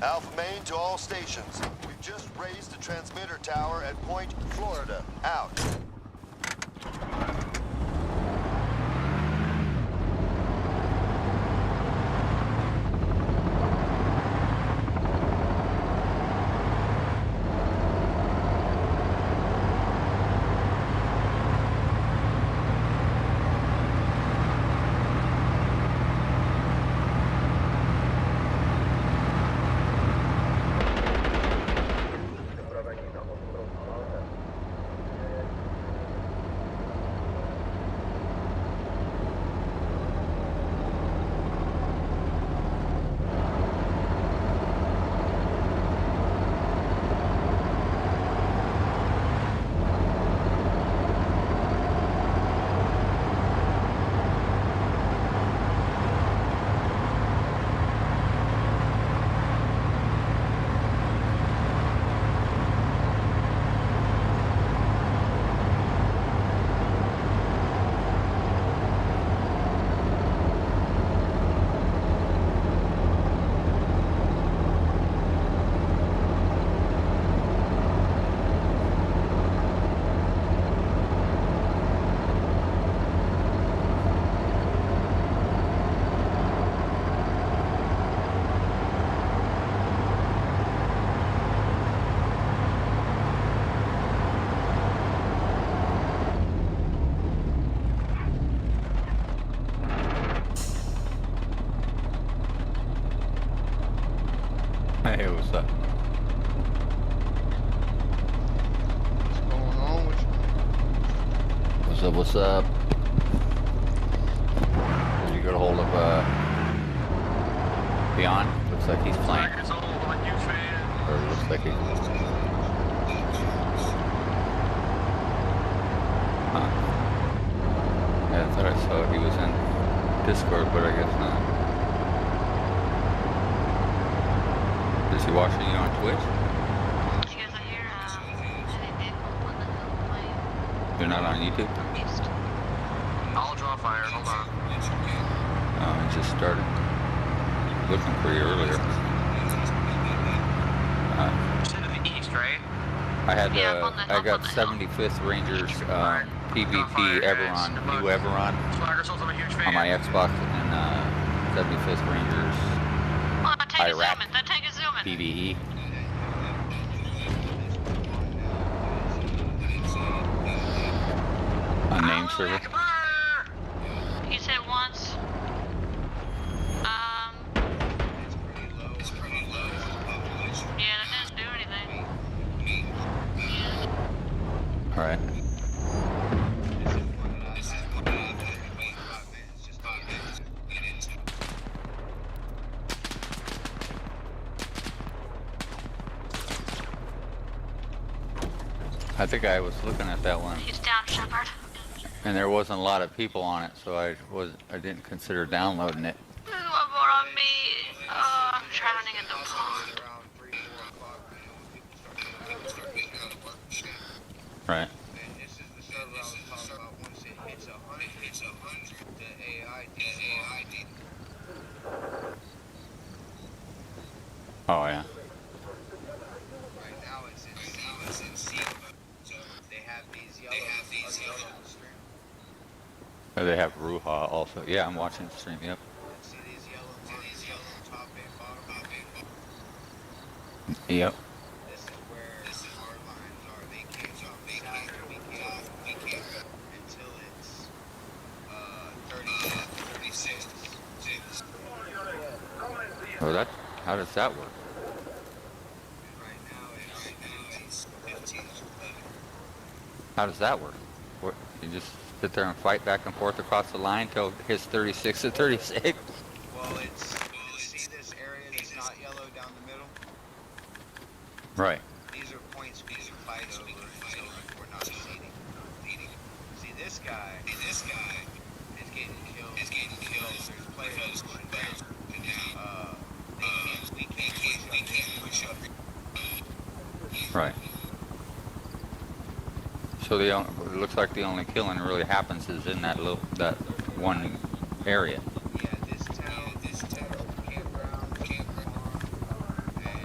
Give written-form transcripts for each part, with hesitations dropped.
Alpha main to all stations. We've just raised a transmitter tower at Point Florida. Out. Hey, what's up? What's going on with you? What's up, what's up? Did you get a hold of, Beyond? Looks like he's playing. Or it looks like he... Huh. Yeah, I thought I saw he was in Discord, but I guess not. Is he watching you on Twitch? You guys are here, I did open the plane. You're not on YouTube? I'll draw fire, hold on. It just started. Looking pretty earlier. To the east, right? I had Yeah, I got 75th Rangers PvP Everon, new Everon Swagger Soul's a huge fan. on my Xbox, and 75th Rangers Oh, that tank is Iraq zooming, that tank is zooming. PvE. Unnamed server. He said once. Yeah, that didn't do anything. Alright. I think I was looking at that one, He's down, Shepard. and there wasn't a lot of people on it, so I didn't consider downloading it. There's one more on me. I'm drowning in the pond. Right. And this is the server I was talking about. Once it hits 100, the AI did. Oh yeah. Right now it's in SiNo. So they have these yellow stream. Oh, they have Ruha also. Yeah, I'm watching the stream. Yep. See these yellow top and bottom. Yep. This is where our lines are. They can't jump south. We can't go until it's 36. Oh, that. How does that work? Right now it's 15. How does that work? What, you just sit there and fight back and forth across the line till it hits 36 to 36? Well, see this area that's not yellow down the middle? Right. These are points we can fight over until we're not seeding. See this guy is getting killed. There's players going down. We can't push up. Right. So it looks like the only killing that really happens is in that one area. Yeah, this town, campground, and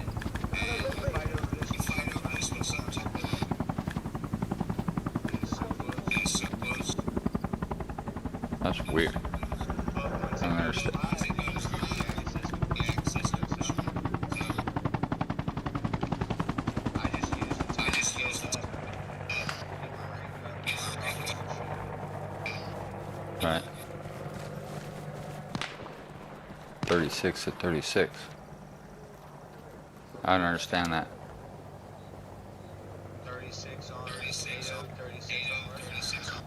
That's weird. Once I don't it goes understand. live, it goes through the access system. I just use it to get my rank up. Right. 36 at 36. I don't understand that. 36 on 36 on 36 on.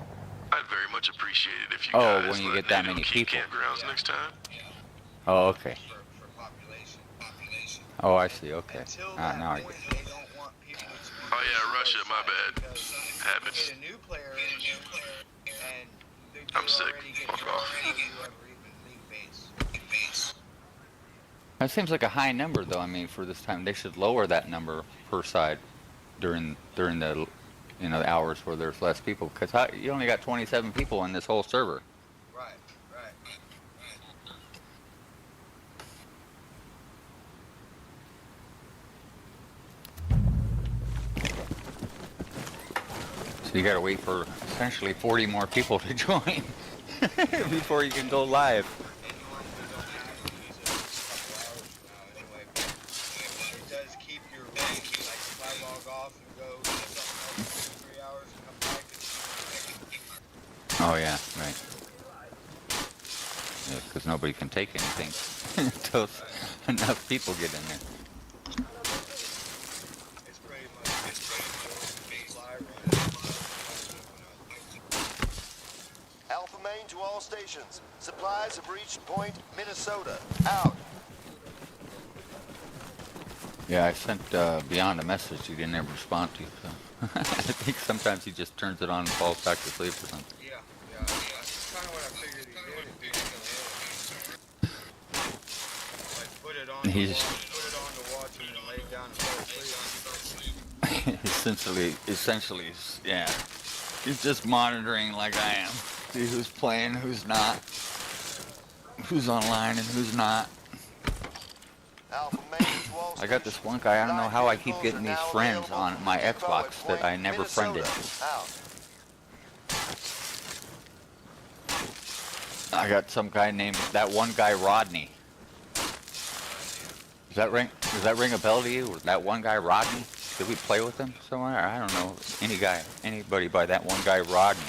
I'd very much appreciate it if you Oh, guys when you let get that NATO many keep people. campgrounds next time. Oh, okay. For population. Oh, I see. Okay. Until that Now I point, get it. they don't want people to experience Oh yeah, Russia, my suicide bad. because Habits. you get a new player in here, and I'm sick. already getting Fuck off. before you ever even leave base. That seems like a high number, though. I mean, for this time, they should lower that number per side during the the hours where there's less people, because you only got 27 people in this whole server. Right. So you got to wait for essentially 40 more people to join before you can go live. And normally don't have to use it a couple hours from now anyway, but it does keep your rank. Like if I log off and go do something else for 2 or 3 hours and come back, it's Oh yeah, right. Yeah, because nobody can take anything until enough people get in there. pretty much fly run. Alpha main to all stations. Supplies have reached Point Minnesota. Out. Yeah, I sent Beyond a message he didn't ever respond to. So. I think sometimes he just turns it on and falls back to sleep or something. Yeah. That's kind of what I figured he did if he was gonna like put it on to watch and then lay down and fall asleep. essentially, yeah. He's just monitoring like I am. See who's playing, who's not, who's online and who's not. Alpha main to all I got this stations. one guy, I don't know how I keep Vehicles getting are these now friends available on from my the depot at Xbox that Point I never Minnesota. friended. Out. I got some guy named, that one guy Rodney. Does that ring a bell to you? That one guy Rodney? Did we play with him somewhere? I don't know. Anybody by that one guy Rodney.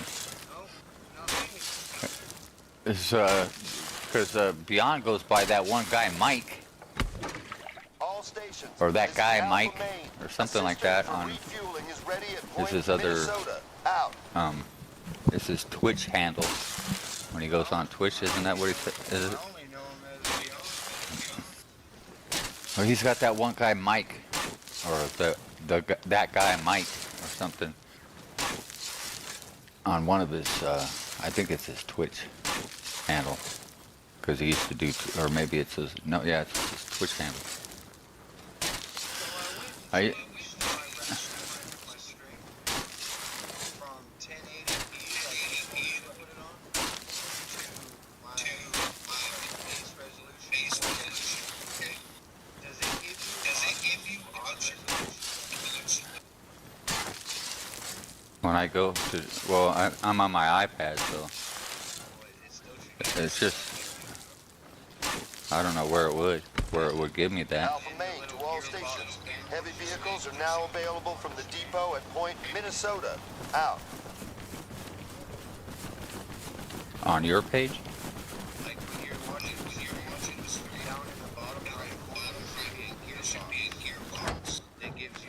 Because Beyond goes by that one guy Mike. All stations. Or that This is guy Alpha Mike, Main. or something like Assistant that for on refueling is ready at Point his other- Minnesota. Out. It's his Twitch handle. When he goes on Twitch, isn't that what he said? I only know him as Beyond. Well, he's got that one guy Mike, or that guy Mike, or something, on one of his. I think it's his Twitch handle, because he used to do, or maybe it's his. No, yeah, it's his Twitch handle. I. From 1080p, like put it on, to my base resolution. Does it give you options? When I go to, well, I'm on my iPad, so it's just, I don't know where it would give me that. Alpha main to all stations. Heavy vehicles are now available from the depot at Point Minnesota. Out. On your page? Like when you're watching this down in the bottom right corner, there should be a gearbox that gives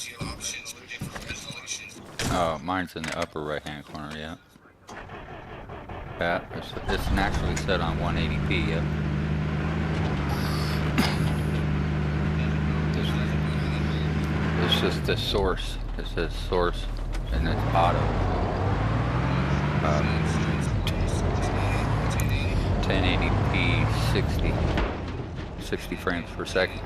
you options for different resolutions. Oh, mine's in the upper right-hand corner, yeah. Yeah, it's naturally set on 180p, yeah. It's just the source. It says source, and it's auto. 1080p 60 frames per second.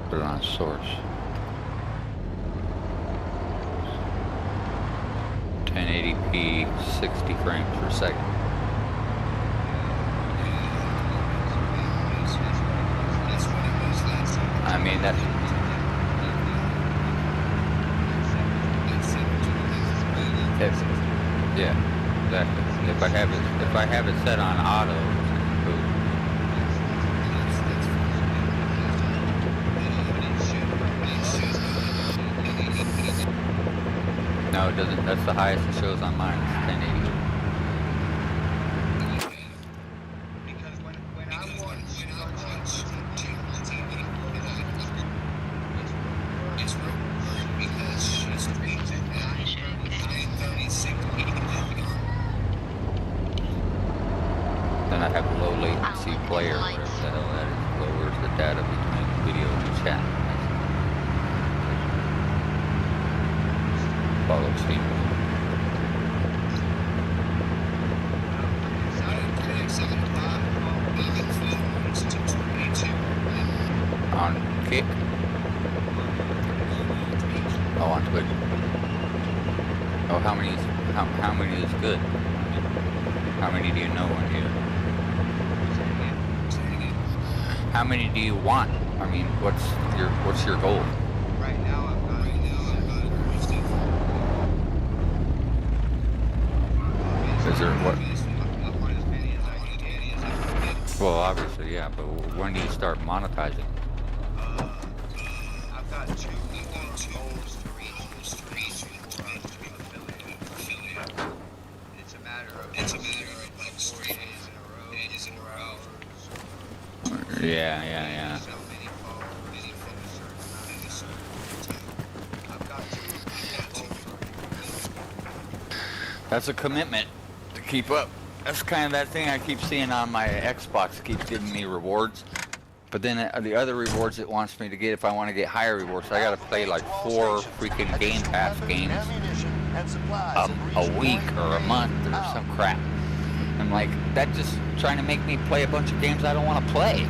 Put it on source. 1080p 60 frames per second. I mean, that If, yeah, exactly. If I have it set on auto, boom. No, it doesn't. That's the highest it shows on mine. It's 1080. Because when I watch TV, it's real because she's 936. Then I have a low latency player, whatever the hell that is. Lowers the data between video and chat. Follow SiNo. On Kick? Oh, on Twitch. Oh, how many is good? How many do you know in here? How many do you want? I mean, what's your goal? Right now I've got Is there what? I want as many as I can get. Well, obviously, yeah. But when do you start monetizing? I've got two goals to reach before I'm affiliate. It's a matter of like 4 days in a row, 4 hours. Yeah. So many followers in a certain amount of time. I've got two goals. That's a commitment to keep up. That's kind of that thing I keep seeing on my Xbox. It keeps giving me rewards. But then the other rewards it wants me to get, if I want to get higher rewards, I gotta play like 4 freaking Game Pass games a week or a month or some crap. I'm like, that just trying to make me play a bunch of games I don't want to play.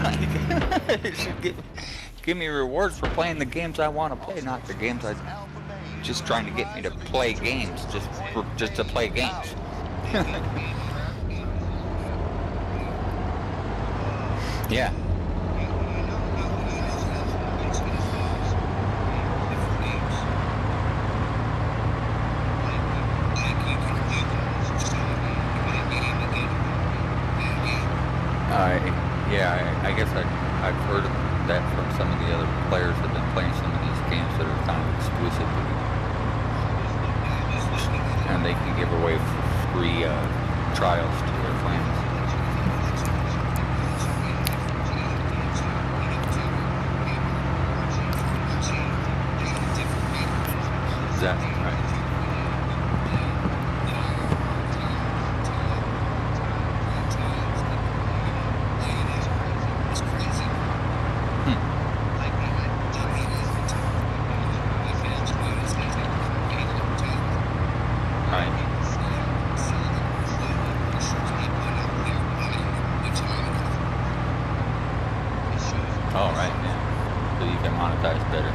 Like, it should give me rewards for playing the games I want to play, not the games I just trying to get me to play games just to play games. Yeah. I guess I've heard of that from some of the other players that have been playing some of these games that are kind of exclusive to me. And they can give away free trials to their friends. Is that right? Oh, right, yeah. So you can monetize better.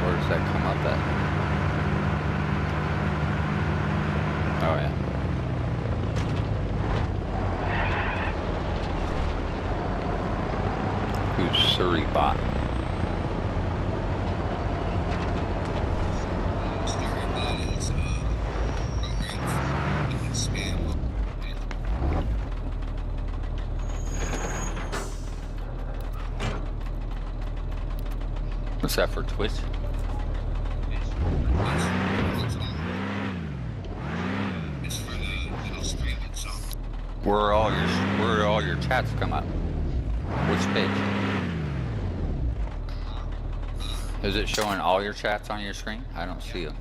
Where does that come up at? Oh yeah. Who's Surrey Bot? What's that for Twitch? Where are all your chats come up? Which page? Is it showing all your chats on your screen? I don't see them.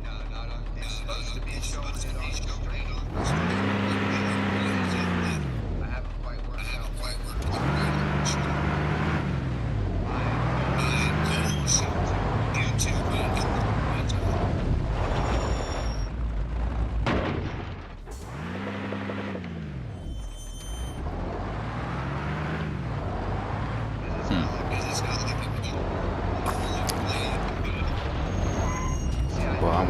No, not on. It's supposed to be showing it on the screen. I haven't quite worked out Well, I'm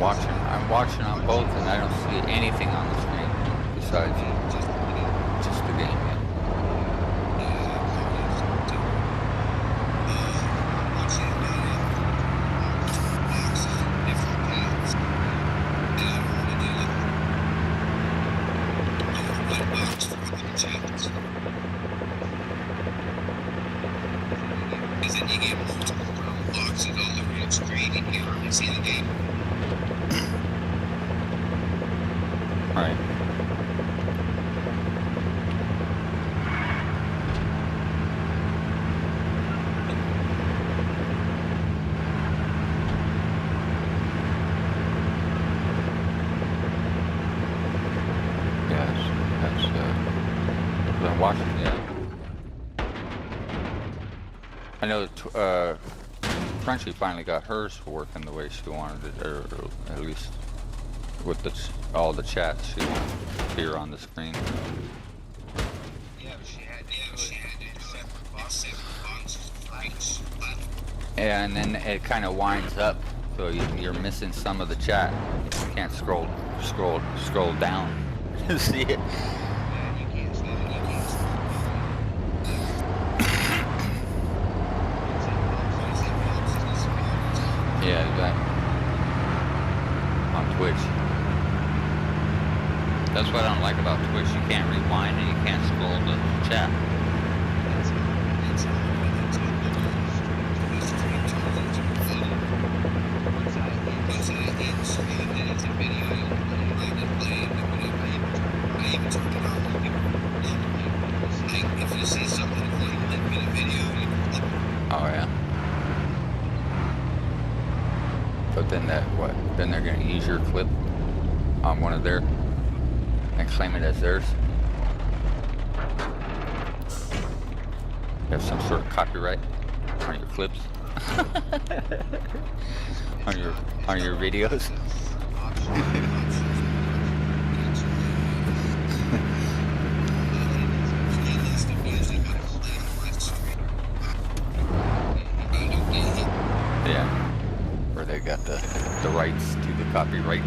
watching on both, and I don't see anything on the screen besides just the game. Right. Yes, that's I'm watching. Yeah. I know Frenchie finally got hers working the way she wanted it, or at least with all the chats she wanted to appear on the screen. Yeah, but she had separate boxes. And then it kind of winds up, so you're missing some of the chat. You can't scroll down to see it. Yeah, you can't see it. Yeah, that on Twitch. That's what I don't like about Twitch. You can't rewind and you can't scroll the chat. Oh yeah. But then then they're gonna use your clip on one of their and claim it as theirs. You have some sort of copyright on your clips. on your videos. Yeah. Where they got the rights to the copyright.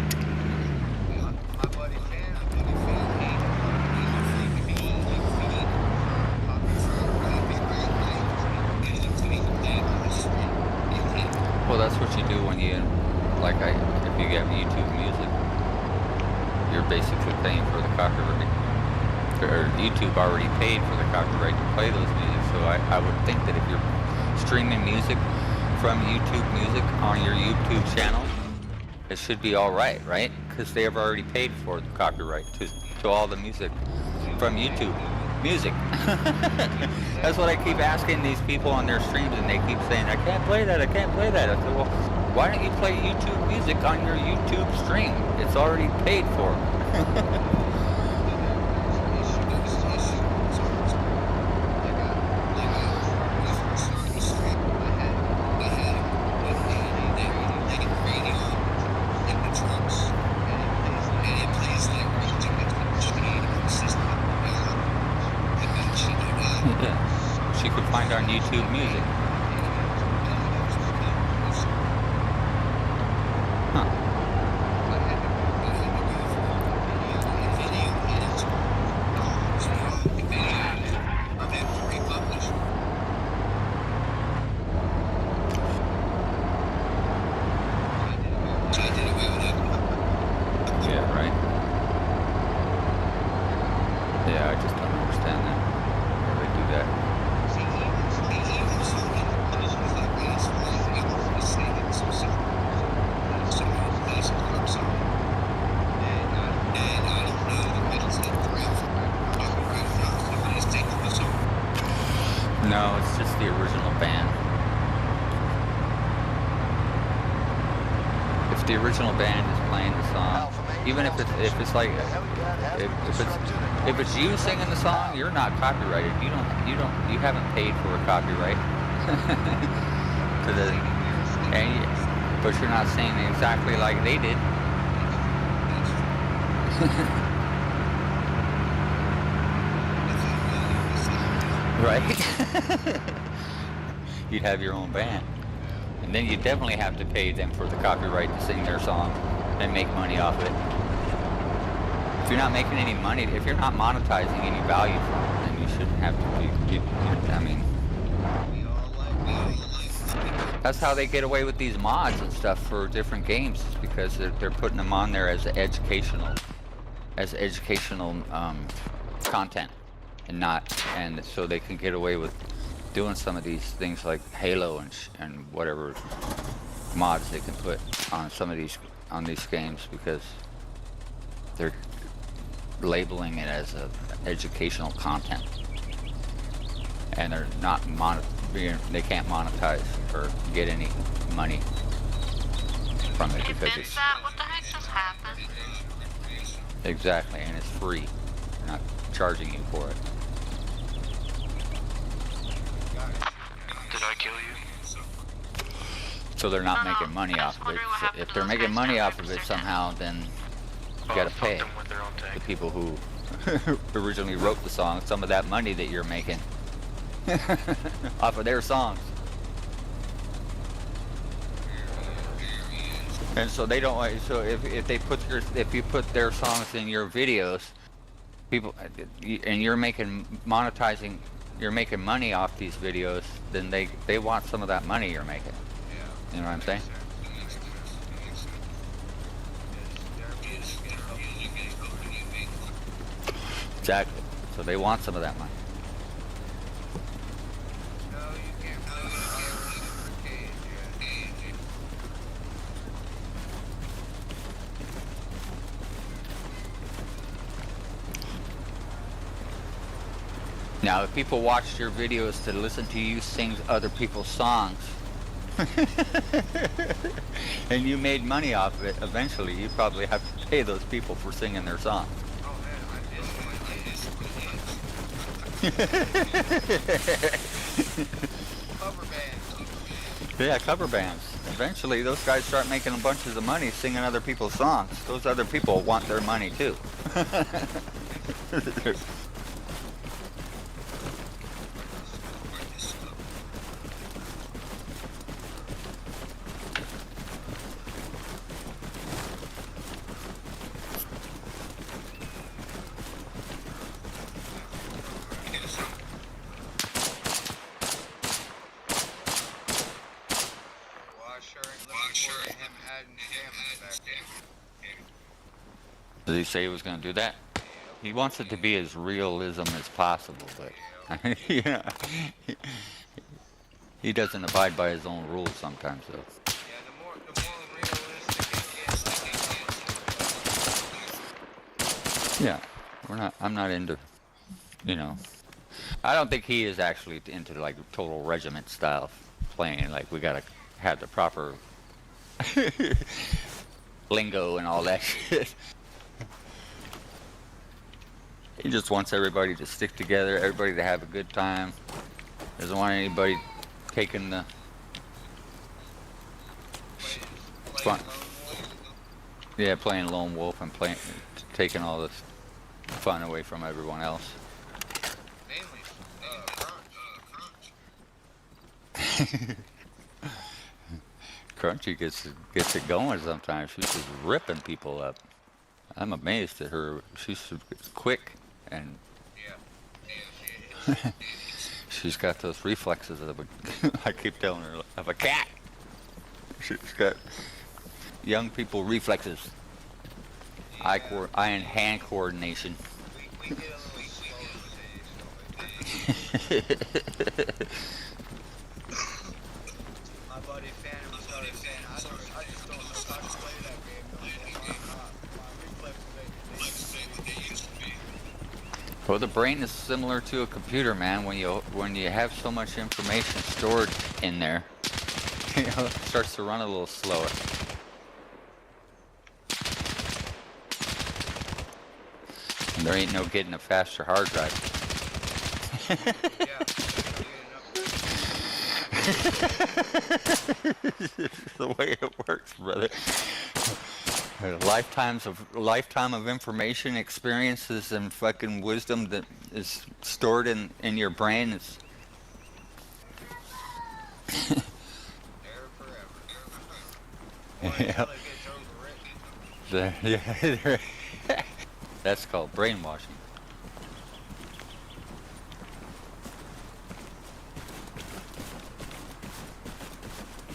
Well, that's what you do when you, if you get YouTube Music, you're basically paying for the copyright. Or YouTube already paid for the copyright to play those music, so I would think that if you're streaming music from YouTube Music on your YouTube channel, it should be alright, right? Because they have already paid for the copyright to all the music from YouTube Music. That's what I keep asking these people on their streams, and they keep saying, I can't play that, I can't play that. I said, well, why don't you play YouTube Music on your YouTube stream? It's already paid for. Yeah, she could find on YouTube Music. Huh. Yeah, right. Yeah, I just don't understand that. Why they do that. No, it's just the original band. If the original band is playing the song, even if it's like if it's you singing the song, you're not copyrighted. You haven't paid for a copyright. But you're not singing exactly like they did. Right? you'd have your own band. And then you definitely have to pay them for the copyright to sing their song and make money off it. If you're not making any money, if you're not monetizing any value from it, then you shouldn't have to be, I mean, that's how they get away with these mods and stuff for different games, is because they're putting them on there as educational content, and so they can get away with doing some of these things like Halo and whatever mods they can put on some of these games, because they're labeling it as educational content, and they're not they can't monetize or get any money from it because it's What the heck just happened? exactly, and it's free. They're not charging you for it. Did I kill you? So they're not No, making money I off just of it. wondering what So happened if to they're those making guys money down off there of for it a second. somehow, then you gotta fuck pay them with their own tank. the people who originally wrote the song some of that money that you're making off of their songs. And so they don't. So if you put their songs in your videos, people, and you're making money off these videos, then they want some of that money you're making. You know what I'm saying? Exactly. So they want some of that money. No, you can't really cage yet. Now, if people watched your videos to listen to you sing other people's songs, and you made money off of it, eventually you probably have to pay those people for singing their songs. Oh man, cover bands. Yeah, cover bands. Eventually, those guys start making bunches of money singing other people's songs. Those other people want their money too. Well, I sure ain't looking forward to him adding damage back in. Did he say he was going to do that? He wants it to be as realism as possible, but yeah, he doesn't abide by his own rules sometimes, though. Yeah, the more realistic it gets. Yeah, I'm not into, I don't think he is actually into like total regiment style playing. Like we gotta have the proper lingo and all that shit. He just wants everybody to stick together, everybody to have a good time. Doesn't want anybody taking the fun. Yeah, playing lone wolf and taking all this fun away from everyone else. Mainly, Crunchy gets it going sometimes. She's just ripping people up. I'm amazed at her. She's quick and she's got those reflexes of I keep telling her, of a cat. She's got young people reflexes. Eye and hand coordination. we get a little slow with these. My buddy Phantom started saying, I just don't know how to play that game no more. My reflexes ain't they used to be. Well, the brain is similar to a computer, man. When you have so much information stored in there, it starts to run a little slower. And there ain't no getting a faster hard drive. Yeah. It's the way it works, brother. A lifetime of information, experiences, and fucking wisdom that is stored in your brain. There forever. Or until Yeah. it gets overwritten. Yeah. That's called brainwashing.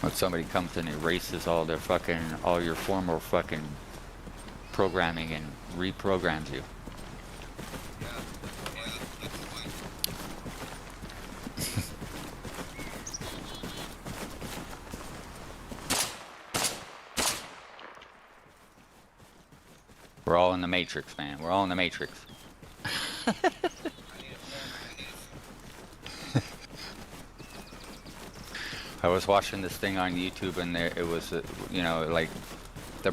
When somebody comes and erases all your former fucking programming and reprograms you. Yeah. Yeah. We're all in the Matrix, man. We're all in the Matrix. I need a format. I was watching this thing on YouTube, and there it was, like the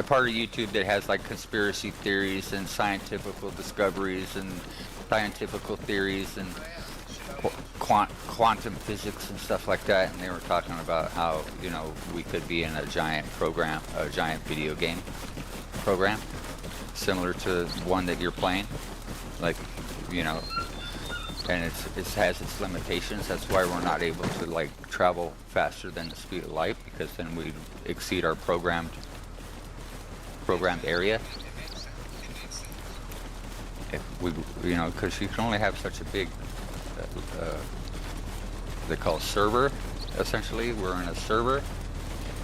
part of YouTube that has like conspiracy theories and scientific discoveries and scientific theories and quantum physics and stuff like that. And they were talking about how we could be in a giant video game program, similar to one that you're playing, like and it has its limitations. That's why we're not able to like travel faster than the speed of light, because then we exceed our programmed area. If we, because you can only have such a big, they call server. Essentially, we're in a server,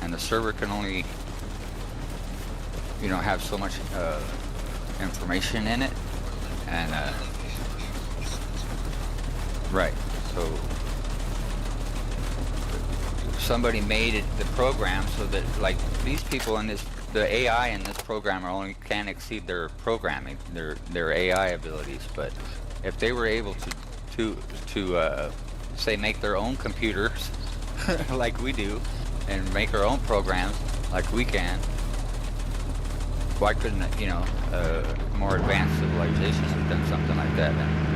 and the server can only, have so much information in it, and right. So somebody made the program so that like these people in the AI in this program can exceed their programming, their AI abilities. But if they were able to say make their own computers like we do, and make our own programs like we can, why couldn't more advanced civilizations have done something like that? And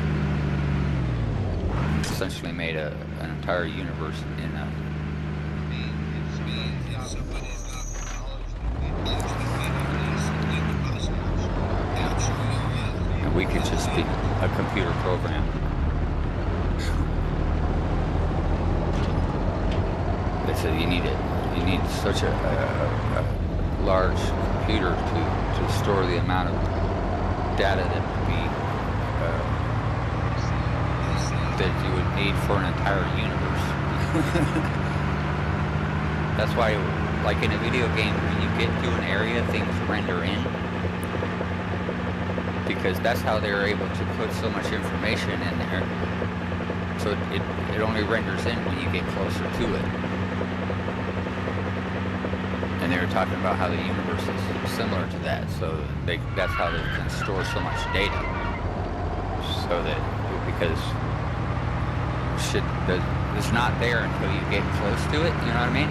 essentially made an entire universe in a. And we could just be a computer program. They said you need such a large computer to store the amount of data that would be that you would need for an entire universe. That's why, like in a video game, when you get to an area, things render in, because that's how they're able to put so much information in there. So it only renders in when you get closer to it. And they were talking about how the universe is similar to that, so that's how they can store so much data. So that, because shit that is not there until you get close to it, you know what I mean?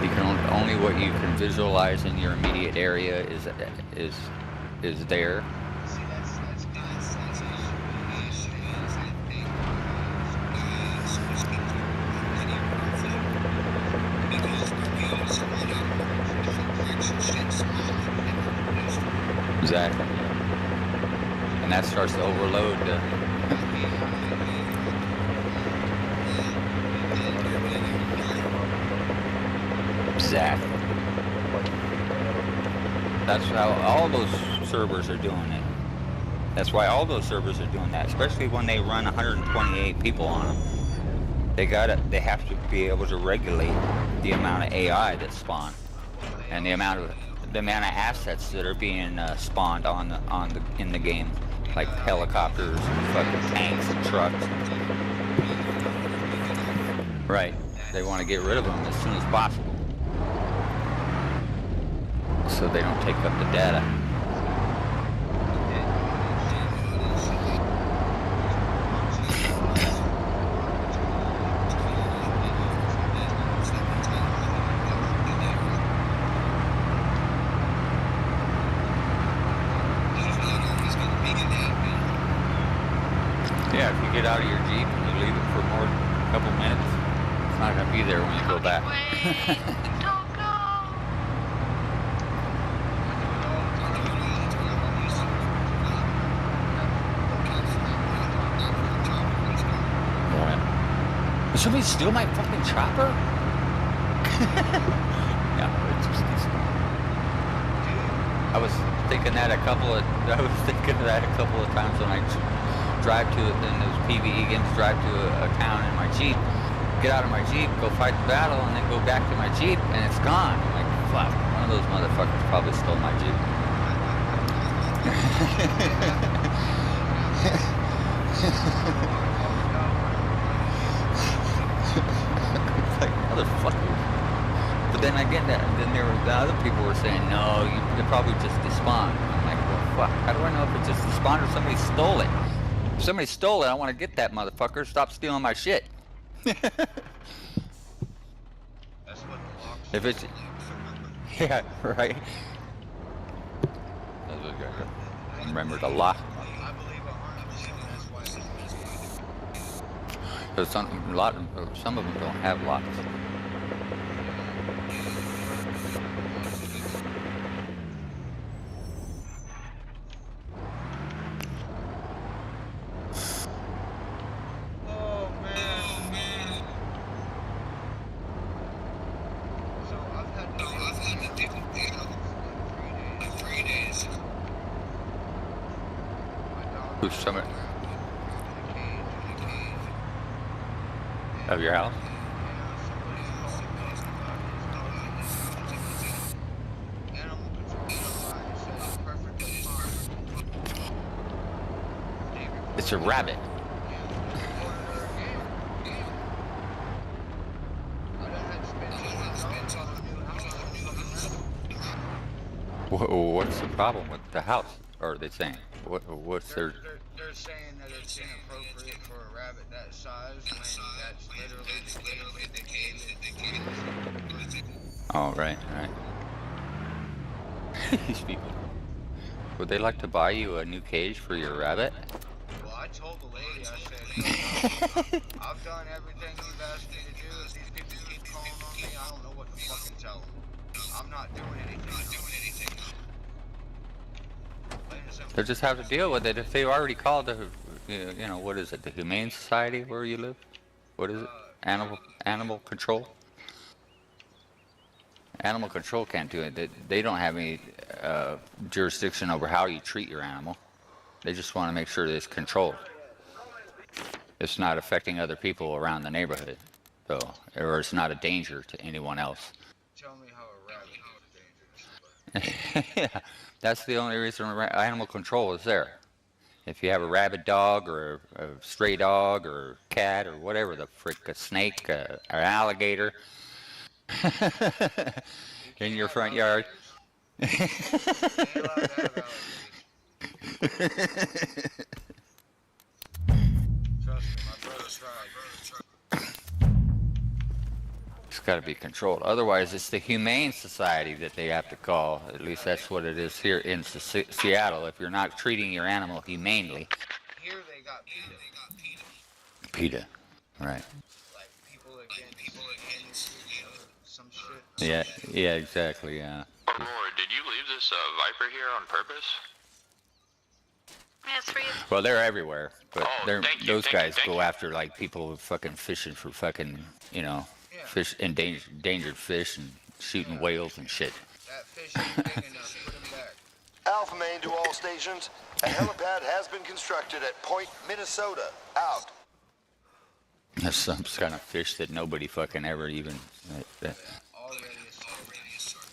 You can only what you can visualize in your immediate area is there. Exactly. And that starts to overload the exactly. That's how all those servers are doing it. That's why all those servers are doing that, especially when they run 128 people on them. They have to be able to regulate the amount of AI that's spawned and the amount of assets that are being spawned in the game, like helicopters, fucking tanks, and trucks. Right. They want to get rid of them as soon as possible, so they don't take up the data. Yeah, if you get out of your Jeep and you leave it for a couple minutes, it's not going to be there when you go back. Wait, don't go. Yeah. somebody steal my fucking chopper? No, it's just I was thinking that a couple of times when I drive to it in those PvE games, drive to a town in my Jeep, get out of my Jeep, go fight the battle, and then go back to my Jeep, and it's gone. I'm like, fuck, one of those motherfuckers probably stole my Jeep. It's like, motherfucker. But then again, the other people were saying, no, they probably just despawned. I'm like, well, fuck, how do I know if it just despawned or somebody stole it? If somebody stole it, I want to get that motherfucker. Stop stealing my shit. That's what the locks If it's... Yeah, right. That's what I remember the lock. I believe 100% that's why it's Because some of them don't have locks. Oh man. So I've had to deal with in 3 days. My dog Who's some in a cage. of your house? Somebody's calling me about his dog. Animal control line says it's perfectly fine. It's a rabbit. What's the problem with the house? Or are they saying? What's their... They're saying that it's inappropriate for a rabbit that size when that's literally the cage that they gave us. Oh, right. These people. Would they like to buy you a new cage for your rabbit? Well, I told the lady, I said, I've done everything you've asked me to do. If these people keep calling on me, I don't know what to fucking tell them. I'm not doing anything. They just have to deal with it. If they already called the, you know, what is it, the Humane Society where you live? What is it? Animal control? Animal control can't do it. They don't have any jurisdiction over how you treat your animal. They just want to make sure that it's controlled. It's not affecting other people around the neighborhood, so, or it's not a danger to anyone else. Tell me how a rabbit is dangerous. Yeah, that's the only reason animal control is there. If you have a rabid dog or a stray dog or cat or whatever the frick, a snake, or alligator in your front yard. Trust me, my brother tried. It's got to be controlled. Otherwise, it's the Humane Society that they have to call. At least that's what it is here in Seattle. If you're not treating your animal humanely. Here they got PETA. PETA, right. Like people against some shit. Yeah, exactly, yeah. Roar, did you leave this Viper here on purpose? Yeah, it's for you. Well, they're everywhere, but Oh, thank you, those thank you, guys thank go you. after like people fucking fishing for fucking, you know, Yeah. fish, endangered fish and shooting whales and shit. That fish ain't big enough. Put him back. Alpha Main to all stations. A helipad has been constructed at Point, Minnesota. Out. There's some kind of fish that nobody fucking ever even... Already a start.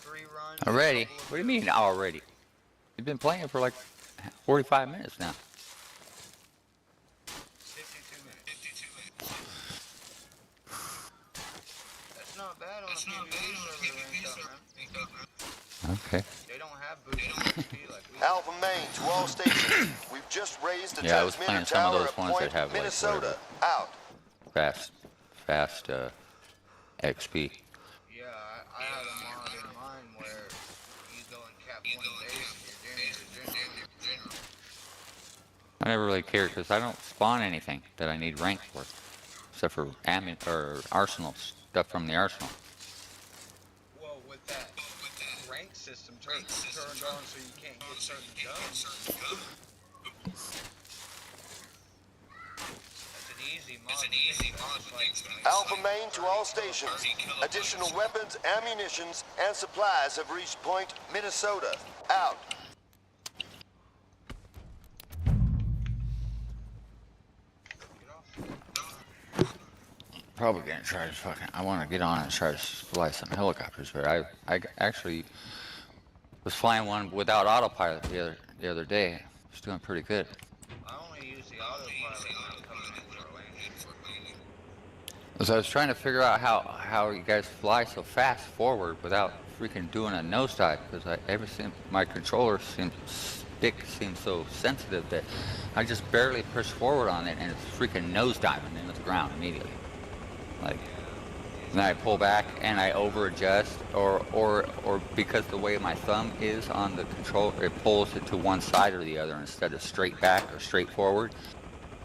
3 runs. Already? couple of What do you mean already? You've been playing for like 45 minutes now. 52 minutes. That's not bad on a PvE server range, man. Okay. They don't have boots on XP like we do. Alpha Main to all stations. We've just raised a Yeah, I was transmitter playing some of tower those at ones Point, that have, like, Minnesota. whatever. Out. Fast XP. Yeah, I had a mod in mine where you go and cap 1 base and you're general. I never really cared because I don't spawn anything that I need rank for. Except for or arsenal, stuff from the arsenal. Well, with that rank system turned on so you can't get certain guns. That's an easy Alpha main to all stations. Additional weapons, ammunitions, and supplies have reached Point Minnesota. Out. Probably gonna try to fucking. I want to get on and try to fly some helicopters, but I actually was flying one without autopilot the other day. It was doing pretty good. I only use the autopilot when I'm coming in for a landing. So I was trying to figure out how you guys fly so fast forward without freaking doing a nosedive, because my controller stick seems so sensitive that I just barely push forward on it and it's freaking nosediving into the ground immediately. Like, then I pull back and I over adjust, or because the way my thumb is on the control, it pulls it to one side or the other instead of straight back or straight forward,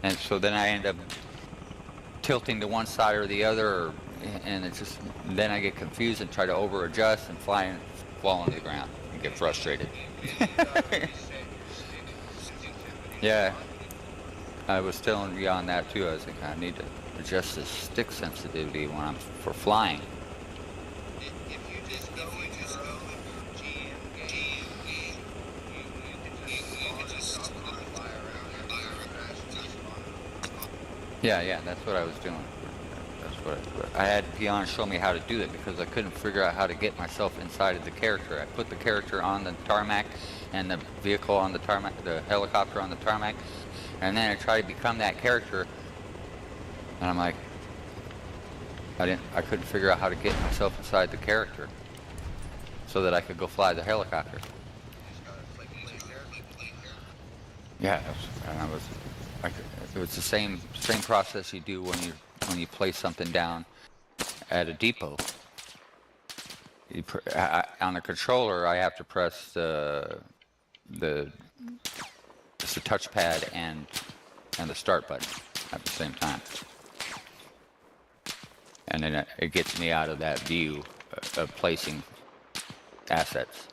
and so then I end up tilting to one side or the other, and it's just, then I get confused and try to over adjust and fall into the ground and get frustrated. Yeah, I was telling you on that too. I was thinking I need to adjust the stick sensitivity when I'm for flying. If you just go in your own GM game, you can just stop and fly around and crash and just spawn. Yeah, that's what I was doing. I had Pion show me how to do it because I couldn't figure out how to get myself inside of the character. I put the character on the tarmac and the vehicle on the tarmac, the helicopter on the tarmac, and then I tried to become that character, and I'm like, I couldn't figure out how to get myself inside the character so that I could go fly the helicopter. Yeah, it was the same process you do when you place something down at a depot. On the controller, I have to press the touchpad and the start button at the same time, and then it gets me out of that view of placing assets.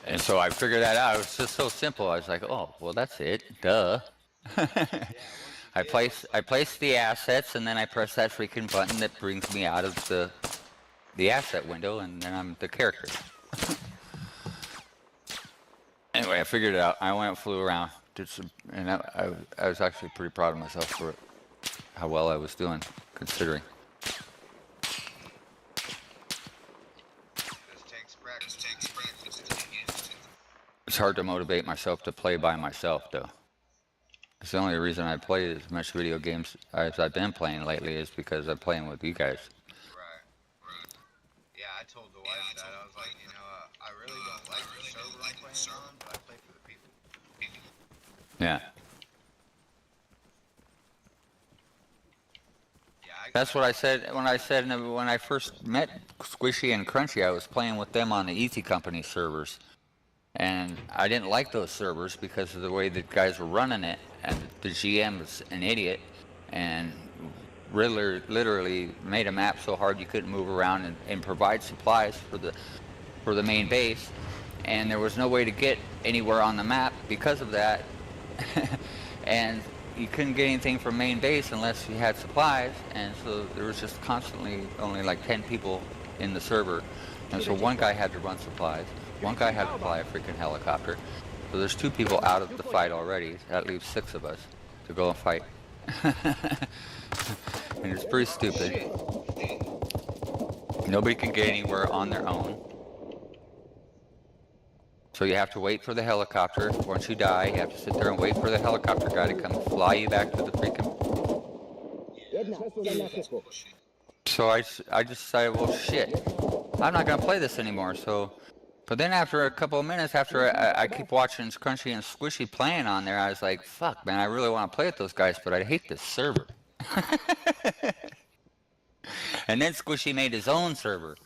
And so I figured that out. It was just so simple. I was like, oh, well, that's it. Duh. I place the assets, and then I press that freaking button that brings me out of the asset window, and then I'm the character. Anyway, I figured it out. I went and flew around, and I was actually pretty proud of myself for it, how well I was doing, considering. It's hard to motivate myself to play by myself, though. It's the only reason I play as much video games as I've been playing lately is because I'm playing with you guys. Right. Yeah, I told the wife that. I was like, I really don't like the server I'm playing on, but I play for the people. Yeah. That's what I said when I first met Squishy and Crunchy. I was playing with them on the Easy Company servers, and I didn't like those servers because of the way the guys were running it, and the GM was an idiot and literally made a map so hard you couldn't move around and provide supplies for the main base, and there was no way to get anywhere on the map because of that. And you couldn't get anything from main base unless you had supplies, and so there was just constantly only like 10 people in the server, and so one guy had to run supplies, one guy had to fly a freaking helicopter, so there's 2 people out of the fight already. That leaves 6 of us to go and fight. And it's pretty stupid. Nobody can get anywhere on their own, so you have to wait for the helicopter. Once you die, you have to sit there and wait for the helicopter guy to come fly you back to the freaking... So I just decided, well, shit, I'm not going to play this anymore. So, but then after a couple of minutes, after I keep watching Crunchy and Squishy playing on there, I was like, fuck, man, I really want to play with those guys, but I hate this server. And then Squishy made his own server.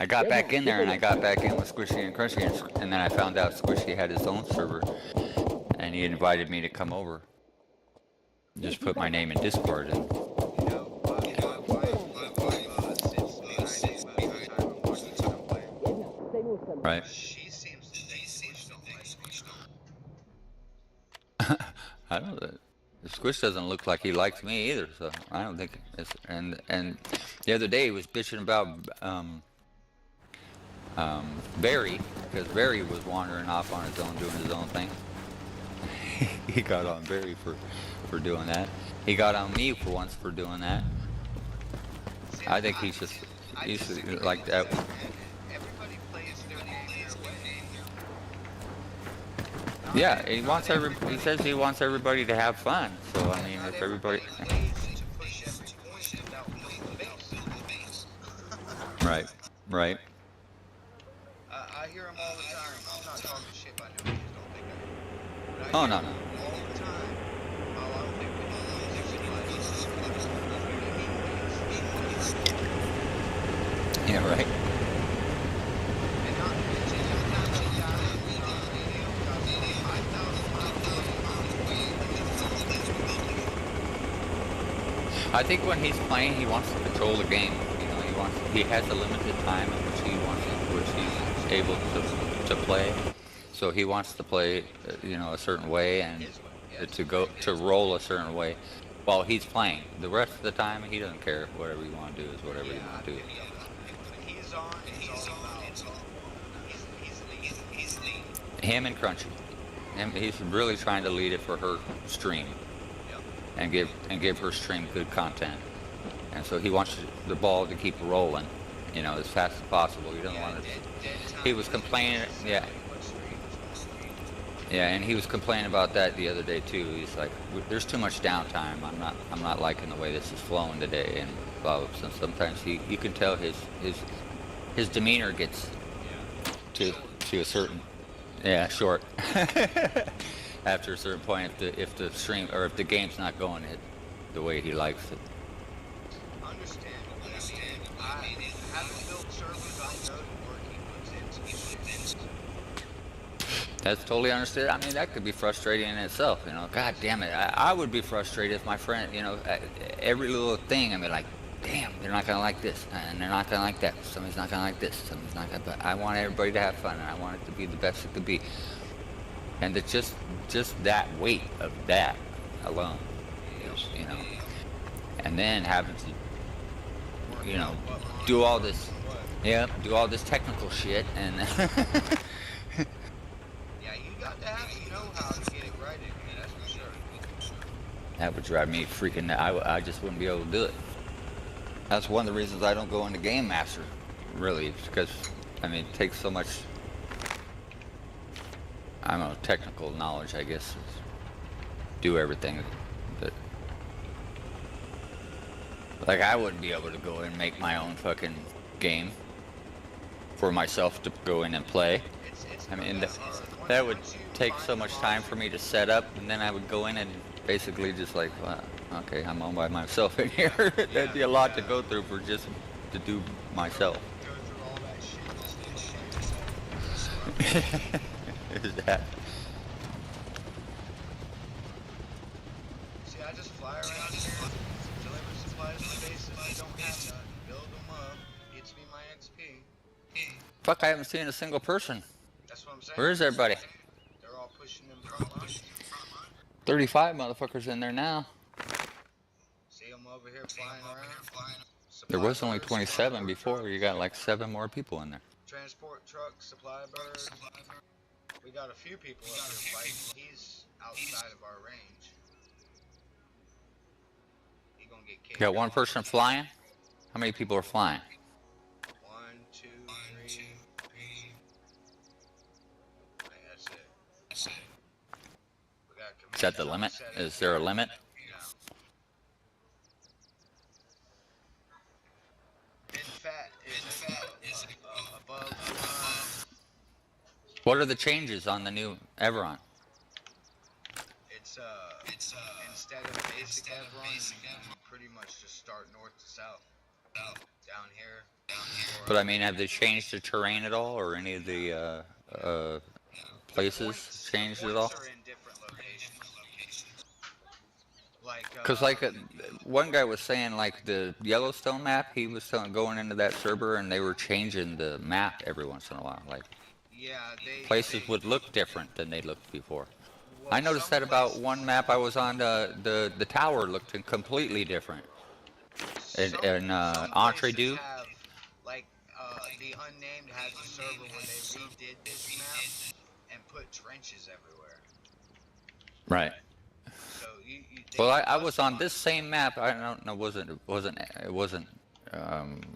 I got back in there, and I got back in with Squishy and Crunchy, and then I found out Squishy had his own server, and he invited me to come over. Just put my name in Discord, and... Right. She seems to think Squish don't like Squish. I don't know. Squish doesn't look like he likes me either, so I don't think it's. And the other day he was bitching about Barry, because Barry was wandering off on his own, doing his own thing. He got on Barry for doing that. He got on me for once for doing that. See, I think he's like that. Everybody plays their game their way. Yeah, he says he wants everybody to have fun. So I mean, if everybody. Plays to push every point without playing the base. Right, right. I hear him all the time. I'm not talking shit by no means. Don't think I. But I Oh hear no, him no. all the time. Oh, I don't think we do music supplies. Yeah, right. And not to mention, every time they got it, we on the radio, got 5,000 miles away. I think when he's playing, he wants to control the game. You know, he has a limited time in which he's able to play. So he wants to play, a certain way and to roll a certain way while he's playing. The rest of the time, he doesn't care. Whatever you want to do is whatever you want to do. When he's on, it's all about. He's lead. Him and Crunchy. He's really trying to lead it for her stream and give her stream good content. And so he wants the ball to keep rolling, as fast as possible. He doesn't want it. He was complaining, yeah. Yeah, and he was complaining about that the other day too. He's like, "There's too much downtime. I'm not liking the way this is flowing today." And blah blah. So sometimes you can tell his demeanor gets to a certain short after a certain point if the stream or if the game's not going the way he likes it. Understand. I haven't built servers. I know the work he puts into it. That's totally understood. I mean, that could be frustrating in itself, God damn it. I would be frustrated if my friend, every little thing, I mean, like, damn, they're not going to like this, and they're not going to like that. Somebody's not going to like this, somebody's not going to, but I want everybody to have fun, and I want it to be the best it could be. And it's just that weight of that alone, and then having to, do all this, do all this technical shit, and Got to have some know-how to get it right in here, that's for sure. that would drive me freaking. I just wouldn't be able to do it. That's one of the reasons I don't go into Game Master, really, because it takes so much. I don't know, technical knowledge, I guess, to do everything. But like, I wouldn't be able to go and make my own fucking game for myself to go in and play. That would take so much time for me to set up, and then I would go in and basically just like, well, okay, I'm all by myself in here. That'd be a lot to go through for just to do myself. Is that? See, I just fly around here, deliver supplies to bases. I don't have none. Build them up. Gets me my XP. Fuck, I haven't seen a single person. That's what I'm saying. Where is everybody? They're all pushing them front lines. 35 motherfuckers in there now. See them over here flying around. There was only 27 before. You got like 7 more people in there. Transport trucks, supply birds. We got a few people up here fighting. He's outside of our range. He gonna get kicked. You got one person flying? How many people are flying? 1, 2, 3. That's it. We got Is that the limit? Is there a limit? Big fat is above. What are the changes on the new Everon? It's instead of basic Everon, you can pretty much just start north to south. Down here. But I mean, have they changed the terrain at all, or any of the places changed at all? Points are in different locations. Because one guy was saying, like, the Yellowstone map, he was going into that server and they were changing the map every once in a while. Like, yeah, places would look different than they looked before. I noticed that about one map I was on. The tower looked completely different. In Entre places Du. have, like, the Unnamed has a server where they redid this map and put trenches everywhere. Right. So Well, I was on this same map. I don't know. It wasn't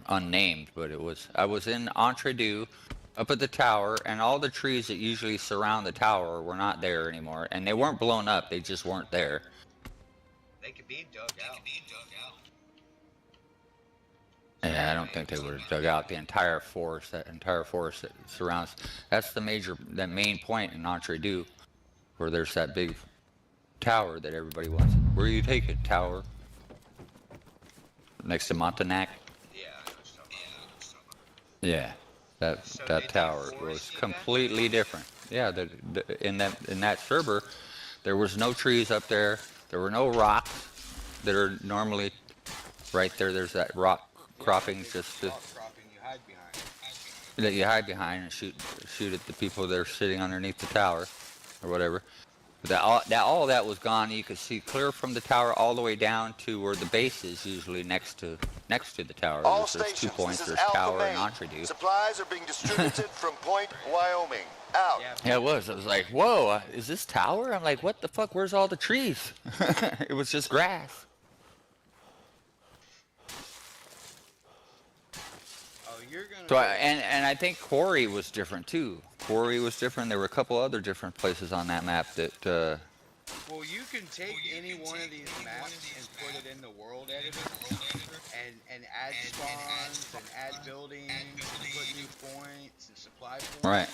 unnamed, but it was. I was in Entre Du, up at the tower, and all the trees that usually surround the tower were not there anymore, and they weren't blown up. They just weren't there. They could be dug out. Yeah, I don't think they would have dug out the entire forest. That entire forest that surrounds. That's the main point in Entre Du, where there's that big tower that everybody wants. Where are you taking, tower? Next to Montanak? Yeah, I know what you're talking about. Yeah, that tower was completely different. Yeah, in that server, there was no trees up there. There were no rocks that are normally right there. There's that rock croppings just Rock cropping you hide behind. that you hide behind and shoot at the people that are sitting underneath the tower or whatever. All that was gone. You could see clear from the tower all the way down to where the base is, usually next to the tower. All There's 2 stations, points. this is There's Alpha tower and Main. Entre Du. Supplies are being distributed from Point, Wyoming. Out. Yeah, it was. I was like, whoa, is this tower? I'm like, what the fuck? Where's all the trees? It was just grass. Oh, you're gonna. So and I think Quarry was different too. Quarry was different. There were a couple other different places on that map that. Well, you can take any one of these maps and put it in the world editor and add spawns and add buildings and put new points and supply points. Right.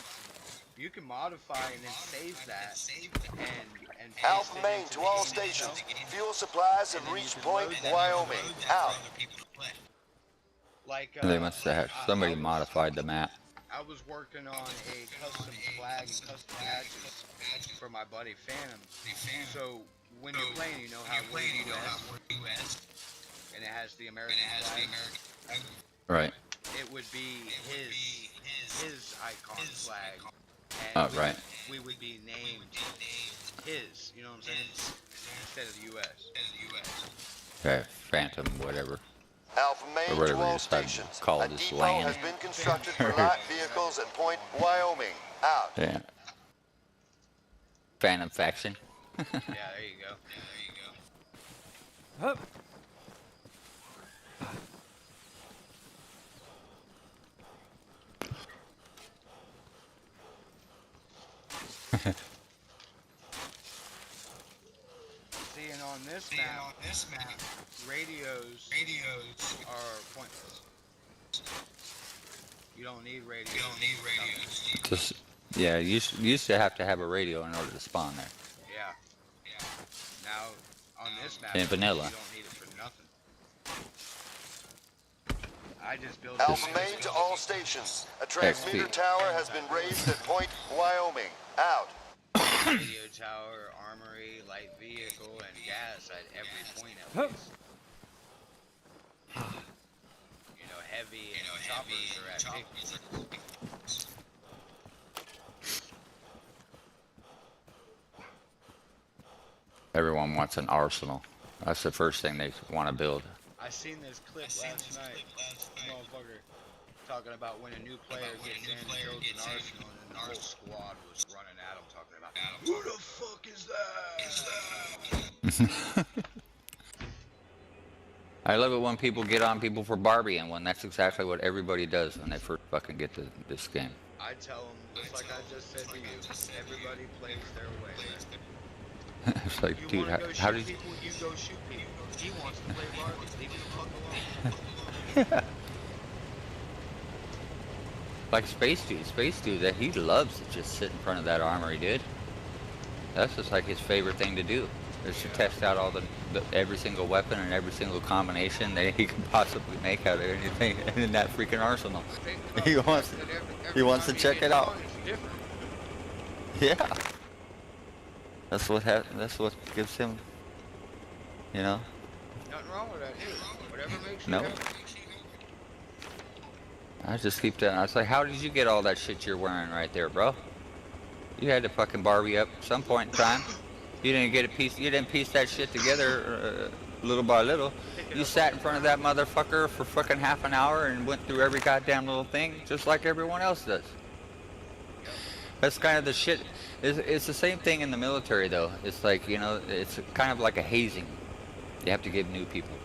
You can modify and then save that and paste Alpha it Main into to the all game stations. itself. Fuel supplies have reached Point, Wyoming. Out. Like They must have somebody modified the map. I was working on a custom flag and custom patches for my buddy Phantom. So when you're playing, you know how we're US, and it has the American flag. Right. It would be his icon flag, Oh, and right. we would be named his. You know what I'm saying? Instead of the US. Okay, Phantom, whatever. Alpha Or Main to whatever you all decide to stations. call A this depot land. has been constructed for light vehicles at Point, Wyoming. Out. Yeah. Phantom faction. Yeah, there you go. See, and on this map, radios are pointless. You don't need radios. Just, yeah, you used to have a radio in order to spawn there. Yeah. Now, on this map, In vanilla. you don't need it for nothing. I just built Alpha Main to all stations. A transmitter XP. tower has been raised at Point, Wyoming. Out. radio tower, armory, light vehicle, and gas at every point at least. You know, heavy and choppers are at 50. Everyone wants an arsenal. That's the first thing they want to build. I seen this clip last night, motherfucker, talking about when a new player gets in, builds an arsenal, and then the whole squad was running at him, talking about, who the fuck is that? I love it when people get on people for Barbie, when that's exactly what everybody does when they first fucking get to this game. I tell them, just like I just said to you, everybody plays their way. It's like, You dude, wanna go how shoot did you... people, you go shoot people. He wants to play Barbie, leave him the fuck alone. Like Space Dude, that he loves to just sit in front of that armory, dude. That's just like his favorite thing to do, is to test out all every single weapon and every single combination that he could possibly make out of anything in that freaking arsenal. He wants to check it out. Yeah. That's what gives him, you know. Nothing wrong with that, dude. Whatever makes you No. happy. I just keep telling. I was like, how did you get all that shit you're wearing right there, bro? You had to fucking Barbie up at some point in time. You didn't get a piece. You didn't piece that shit together little by little. You sat in front of that motherfucker for fucking half an hour and went through every goddamn little thing, just like everyone else does. That's kind of the shit. It's the same thing in the military, though. It's like, you know, it's kind of like a hazing. You have to give new people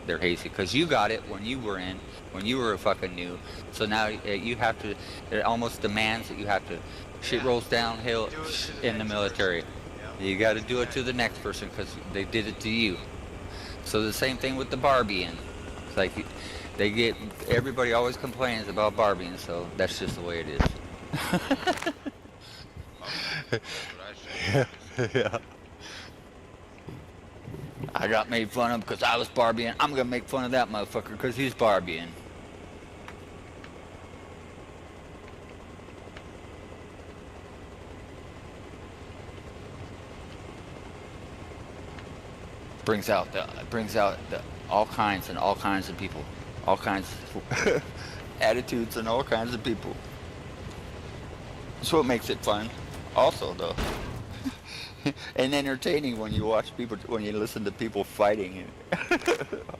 their hazy because you got it when you were in, when you were fucking new. So now you have to. It almost demands that you have to. Shit rolls downhill in the military. You got to do it to the next person because they did it to you. So the same thing with the Barbieing. It's like everybody always complains about Barbieing, so that's just the way it is. Yeah. I got made fun of because I was Barbieing. I'm gonna make fun of that motherfucker because he's Barbieing. Brings out all kinds of people, all kinds of attitudes and all kinds of people. That's what makes it fun, also though, and entertaining when you watch people, when you listen to people fighting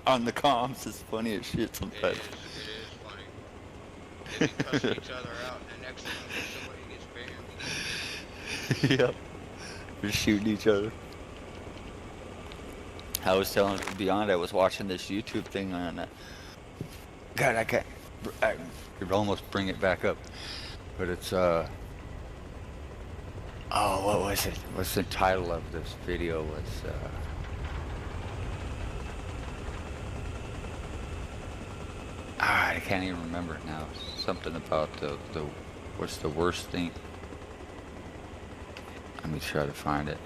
on the comms. It's funny as shit sometimes. It is funny. They be cussing each other out, and the next thing somebody gets banned. Yep, they're shooting each other. I was telling Beyond, I was watching this YouTube thing on God, I could almost bring it back up, but it's oh, what was it? What's the title of this video? Was I can't even remember it now. Something about the what's the worst thing? Let me try to find it.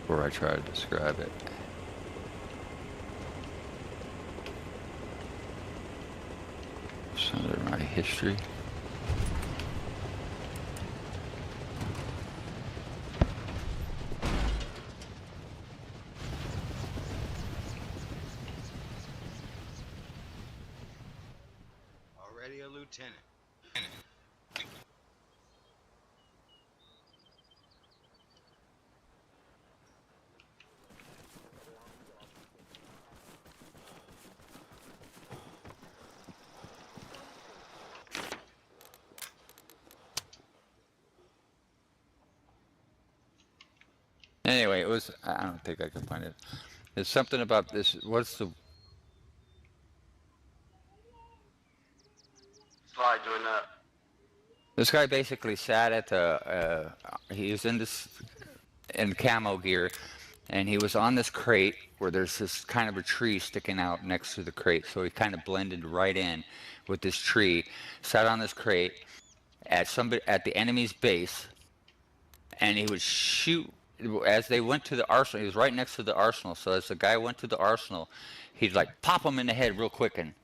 Before I try to describe it. It's under my history. Already a lieutenant. Anyway, it was, I don't think I can find it. There's something about this, what's the... Slide doing that. This guy basically sat at the, he was in camo gear, and he was on this crate where there's this kind of a tree sticking out next to the crate, so he kind of blended right in with this tree, sat on this crate at the enemy's base, and he would shoot. As they went to the arsenal, he was right next to the arsenal, so as the guy went to the arsenal, he'd like pop him in the head real quick, and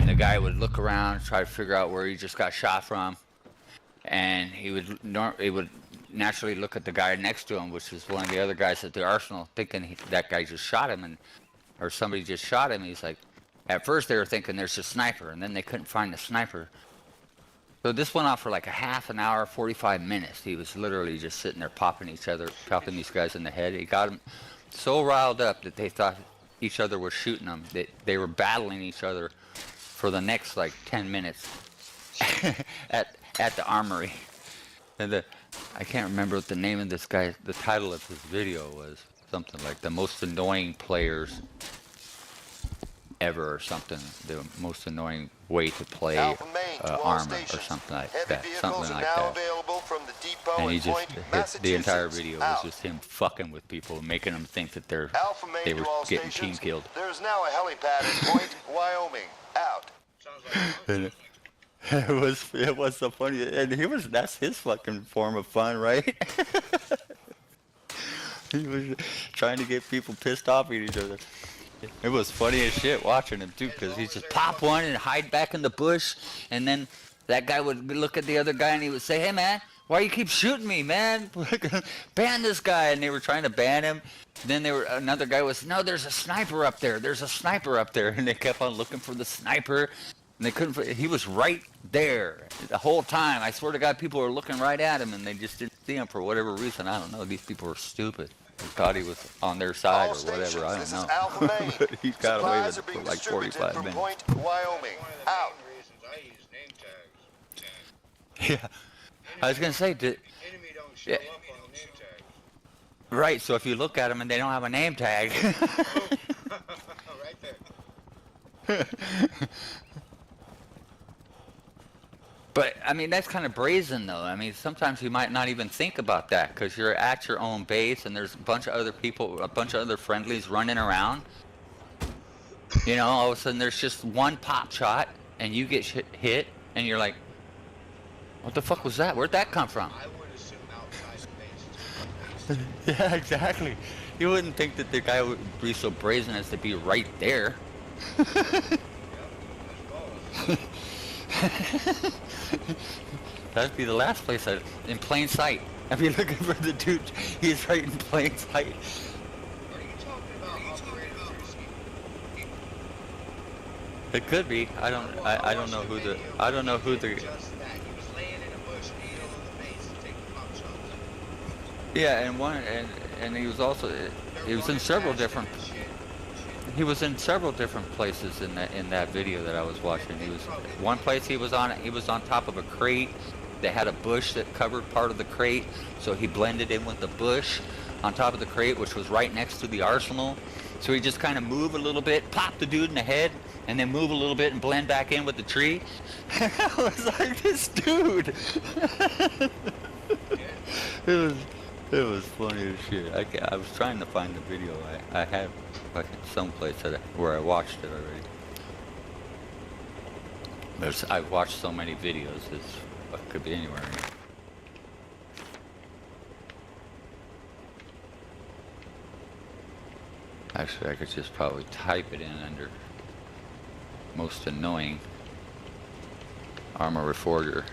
the guy would look around, try to figure out where he just got shot from, and he would naturally look at the guy next to him, which is one of the other guys at the arsenal, thinking that guy just shot him, or somebody just shot him. He's like, at first they were thinking there's a sniper, and then they couldn't find the sniper. So this went on for like a half an hour, 45 minutes. He was literally just sitting there popping these guys in the head. He got them so riled up that they thought each other was shooting them. They were battling each other for the next like 10 minutes at the armory. And I can't remember what the name of this guy, the title of his video was. Something like the most annoying players ever, or something. The most annoying way to play Arma, or something like that. Something like that. And he just, the entire video was just him fucking with people, making them think that they were getting team killed. There's now a helipad at Point, Wyoming. Out. Sounds like It was so funny, and that's his fucking form of fun, right? He was trying to get people pissed off at each other. It was funny as shit watching him too, because he just pop one and hide back in the bush, and then that guy would look at the other guy and he would say, "Hey man, why you keep shooting me, man? Ban this guy." And they were trying to ban him. Then another guy was, "No, there's a sniper up there. There's a sniper up there." And they kept on looking for the sniper, and they couldn't. He was right there the whole time. I swear to God, people were looking right at him and they just didn't see him for whatever reason. I don't know. These people were stupid. They thought he was on their side All or whatever. I stations, don't this know. is Alpha Main. But he got away with Supplies it are for being like distributed 45 from minutes. Point, Wyoming. One of the Out. main reasons I use name tags. Yeah. I was going to say, Enemy don't show Yeah. up on the name tags. right, so if you look at them and they don't have a name tag. Right there. But, I mean, that's kind of brazen, though. I mean, sometimes you might not even think about that because you're at your own base and there's a bunch of other people, a bunch of other friendlies running around. You know, all of a sudden there's just one pop shot and you get hit and you're like, what the fuck was that? Where'd that come from? I would assume outside the base too. Yeah, exactly. You wouldn't think that the guy would be so brazen as to be right there. Yep, there's balls. That'd be the last place in plain sight. I'd be looking for the dude. He's right in plain sight. Are you talking about Operator Drewski? It could be. I don't know who the. I don't know who the. Just that. He was laying in a bush in the middle of the base taking pop shots. Yeah, and he was also. He was in several different. He was in several different places in that video that I was watching. He was one place he was on top of a crate that had a bush that covered part of the crate, so he blended in with the bush on top of the crate, which was right next to the arsenal. So he just kind of move a little bit, pop the dude in the head, and then move a little bit and blend back in with the tree. I was like, this dude. It was funny as shit. I was trying to find the video. I had like someplace where I watched it already. I've watched so many videos. It could be anywhere. Actually, I could just probably type it in under most annoying Arma Reforger.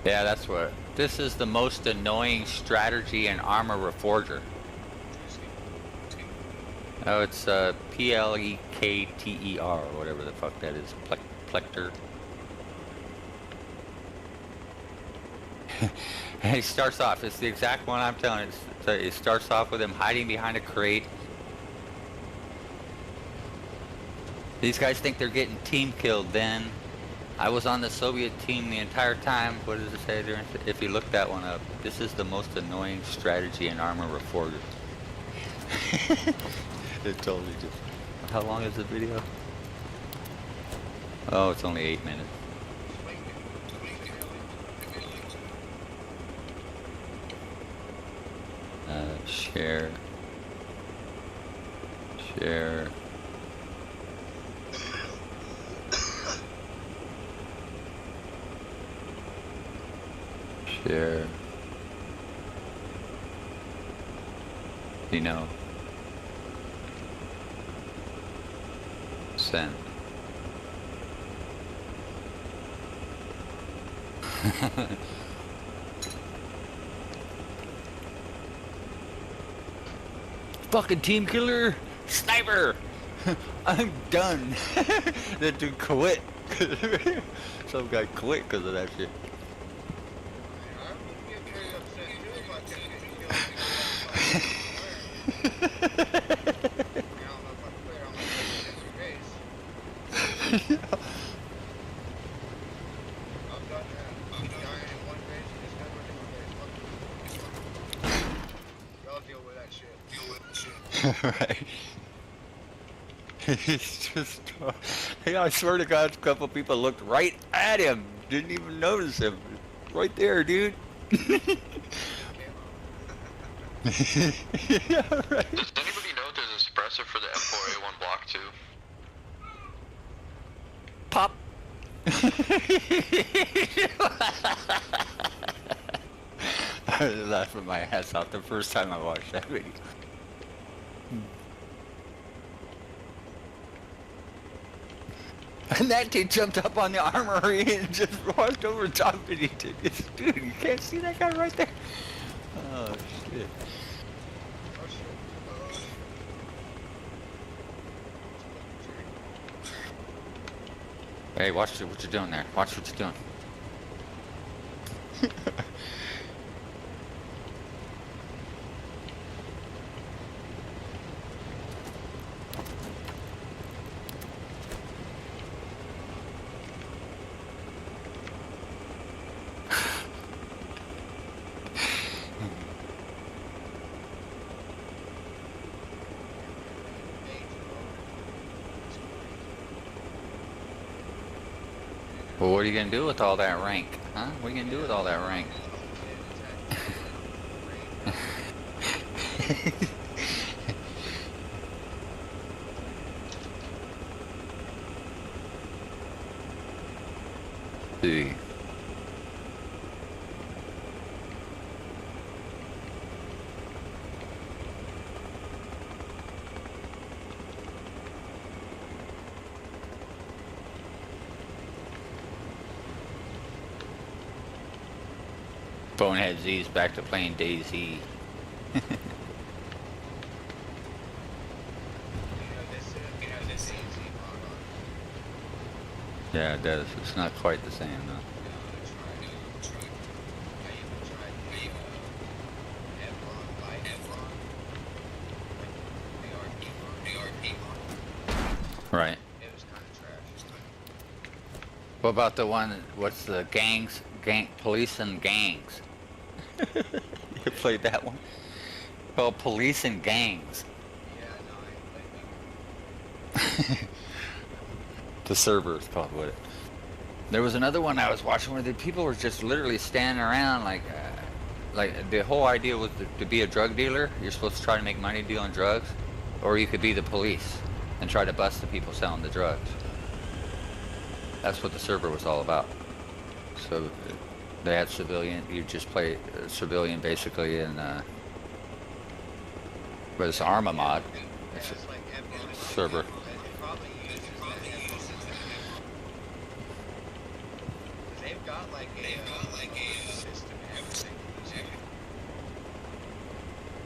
Yeah, that's what. This is the most annoying strategy in Arma Reforger. Oh, it's Plekter or whatever the fuck that is. Plekter. And he starts off. It's the exact one I'm telling you. It starts off with him hiding behind a crate. These guys think they're getting team killed then. I was on the Soviet team the entire time. What does it say there? If you look that one up, this is the most annoying strategy in Arma Reforger. It totally just. How long is the video? Oh, it's only 8 minutes. Share. Share. Share. SiNo. Send. Fucking team killer, sniper. I'm done. That dude quit. Some guy quit because of that shit. Right. He's just. Hey, I swear to God, a couple people looked right at him. Didn't even notice him. Right there, dude. Yeah, right. Does anybody know I was laughing my ass off the first time I watched that video. And that dude jumped up on the armory and just walked over top of it. Dude, you can't see that guy right there? Oh, shit. Oh shit. Hey, watch what you're doing there. Watch what you're doing. Well, what are you gonna do with all that rank? Huh? What are you gonna do with all that rank? See. Bonehead Z's back to playing DayZ. You know this is easy mod on. Yeah, it does. It's not quite the same though. I even tried the Efron by Efron. ARP mod. Right. It was kind of trash. What about the one? What's the gangs? Police and Gangs. You played that one? Called Police and Gangs. Yeah, no, I ain't played that one. The server is called what? There was another one I was watching where the people were just literally standing around like the whole idea was to be a drug dealer. You're supposed to try to make money dealing drugs, or you could be the police and try to bust the people selling the drugs. That's what the server was all about. So they had civilian. You just play civilian basically, and but it's Arma mod. It's It's like Efron. a server. It probably uses that. They've got like a system and everything.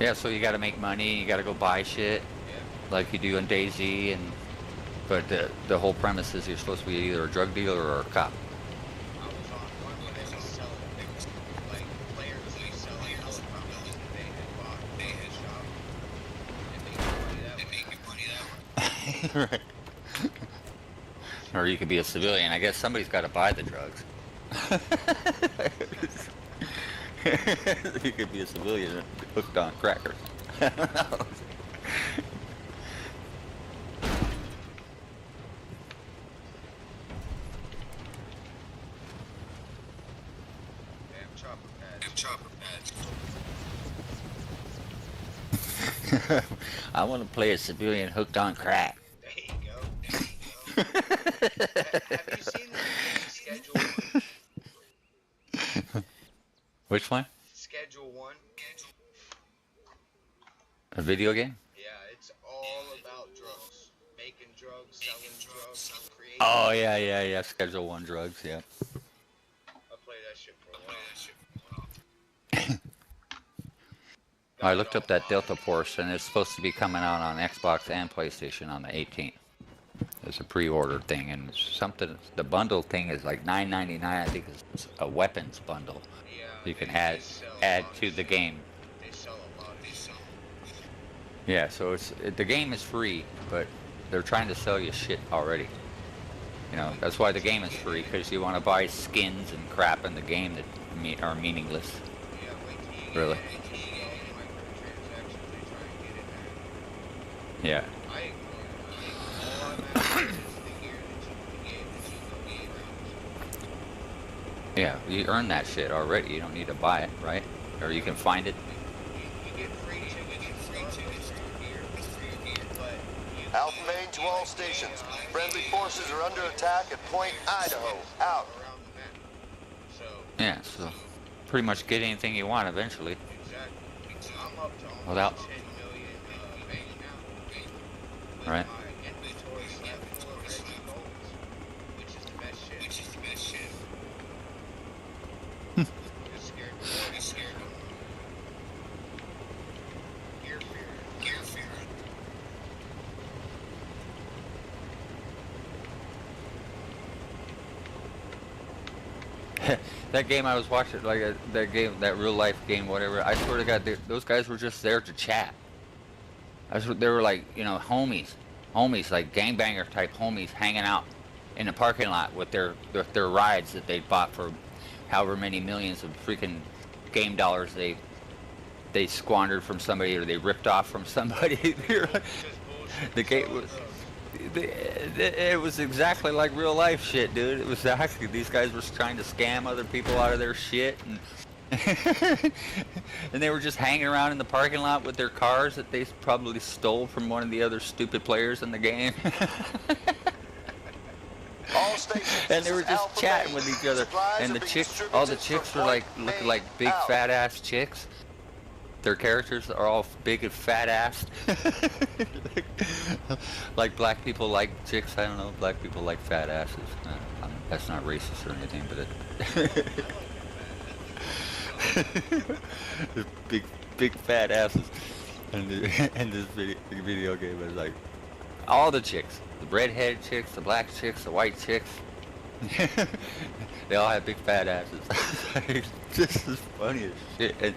Yeah, so you got to make money. You got to go buy shit like you do in DayZ, and but the whole premise is you're supposed to be either a drug dealer or a cop. I was on one where they were selling like players were selling helicopters that they had bought in the shop. And making money that way. Right. Or you could be a civilian. I guess somebody's got to buy the drugs. You could be a civilian hooked on crackers. Damn chopper pads. I want to play a civilian hooked on crack. There you go. Have you seen the Schedule 1? Which one? Schedule 1? A video game? Yeah, it's all about drugs. Making drugs, selling drugs, creating. Oh yeah. Schedule 1 drugs. Yeah. I played that shit for a while. I looked up that Delta Force, and it's supposed to be coming out on Xbox and PlayStation on the 18th. It's a pre-order thing, and it's something. The bundle thing is like $9.99. I think it's a weapons bundle. Yeah, You can they add sell a add lot of to the shit. game. They sell a lot of shit. Yeah, so the game is free, but they're trying to sell you shit already. You know, that's why the game is free, because you want to buy skins and crap in the game that are meaningless. Yeah, wait till you Really? get all the microtransactions they try and get in there. Yeah. I ignore it. All I'm after is the gear that you can get. Yeah, you earn that shit already. You don't need to buy it, right? Or you can find it. You get free tickets and stuff for your gear. But you Alpha main to all stations. Friendly forces are under attack at Point Idaho. Out. Around the map. So, Yeah, so pretty much get anything you want eventually. exactly. I'm up to almost Without- 10 million bank now. With Right. my inventory slapped full of reds and golds, which is the best shit. Just scared to death. Gear fear. That game I was watching, like that game, that real life game, whatever. I swear to God, those guys were just there to chat. They were like, you know, homies, like gangbanger type homies, hanging out in the parking lot with their rides that they bought for however many millions of freaking game dollars they squandered from somebody or they ripped off from somebody. The game was. It was exactly like real life shit, dude. It was actually these guys were trying to scam other people out of their shit, and and they were just hanging around in the parking lot with their cars that they probably stole from one of the other stupid players in the game. All stations. And they were this is just Alpha chatting Main. with each other, Supplies and are the being chicks, all the distributed chicks from were like Point looking Main. like big Out. fat ass chicks. Their characters are all big and fat assed. Like black people like chicks. I don't know. Black people like fat asses. That's not racist or anything, but big fat asses. And this video game is like all the chicks, the redhead chicks, the black chicks, the white chicks. They all have big fat asses. This is funny as shit. And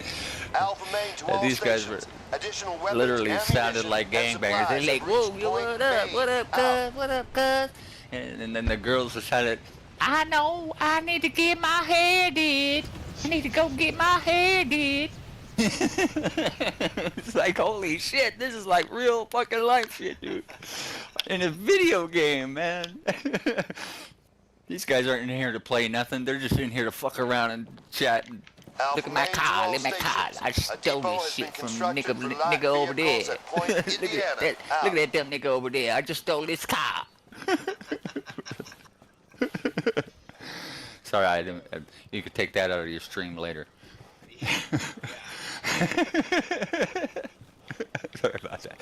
Alpha Main to all these guys stations. Additional weapons, literally sounded ammunition, like and gangbangers. They're supplies like, have whoa, reached yo, Point what up, Main. what up, Out. cuz, what up, cuz? And then the girls are shouting, I know, I need to get my hair did. I need to go get my hair did. It's like, holy shit, this is like real fucking life shit, dude. In a video game, man. These guys aren't in here to play nothing. They're just in here to fuck around and chat. And Alpha look at my Main to car, all look at my car. stations. I A stole depot this has shit been from constructed for light nigga over there. vehicles at Point, Look at Indiana. that, Out. look at that dumb nigga over there. I just stole this car. Sorry, I didn't. You could take that out of your stream later. Sorry about that.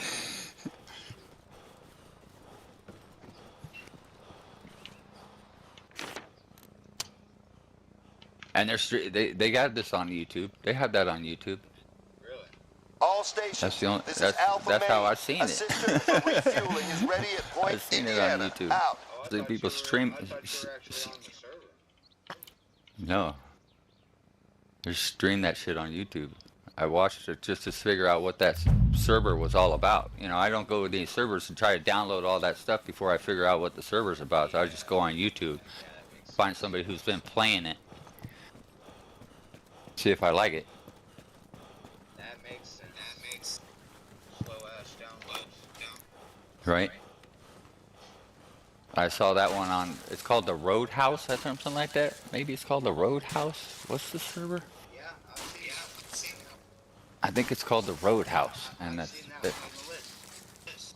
And they got this on YouTube. They have that on YouTube. Really? All stations. That's the only. This That's is Alpha that's how Main. I've seen A it. system for refueling is ready at Point, I've seen Indiana. it on YouTube. Out. Oh, I See thought people you were- stream. I thought you were actually on the server. No. They stream that shit on YouTube. I watched it just to figure out what that server was all about. You know, I don't go to these servers and try to download all that stuff before I figure out what the server's about. So I just go on YouTube, find somebody who's been playing it, see if I like it. That makes sense. Slow ass downloads. Right? I saw that one on, it's called the Roadhouse or something like that. Maybe it's called the Roadhouse. What's the server? Yeah, I've seen that. I think it's called the Roadhouse, and I've that's seen it. that one on the list.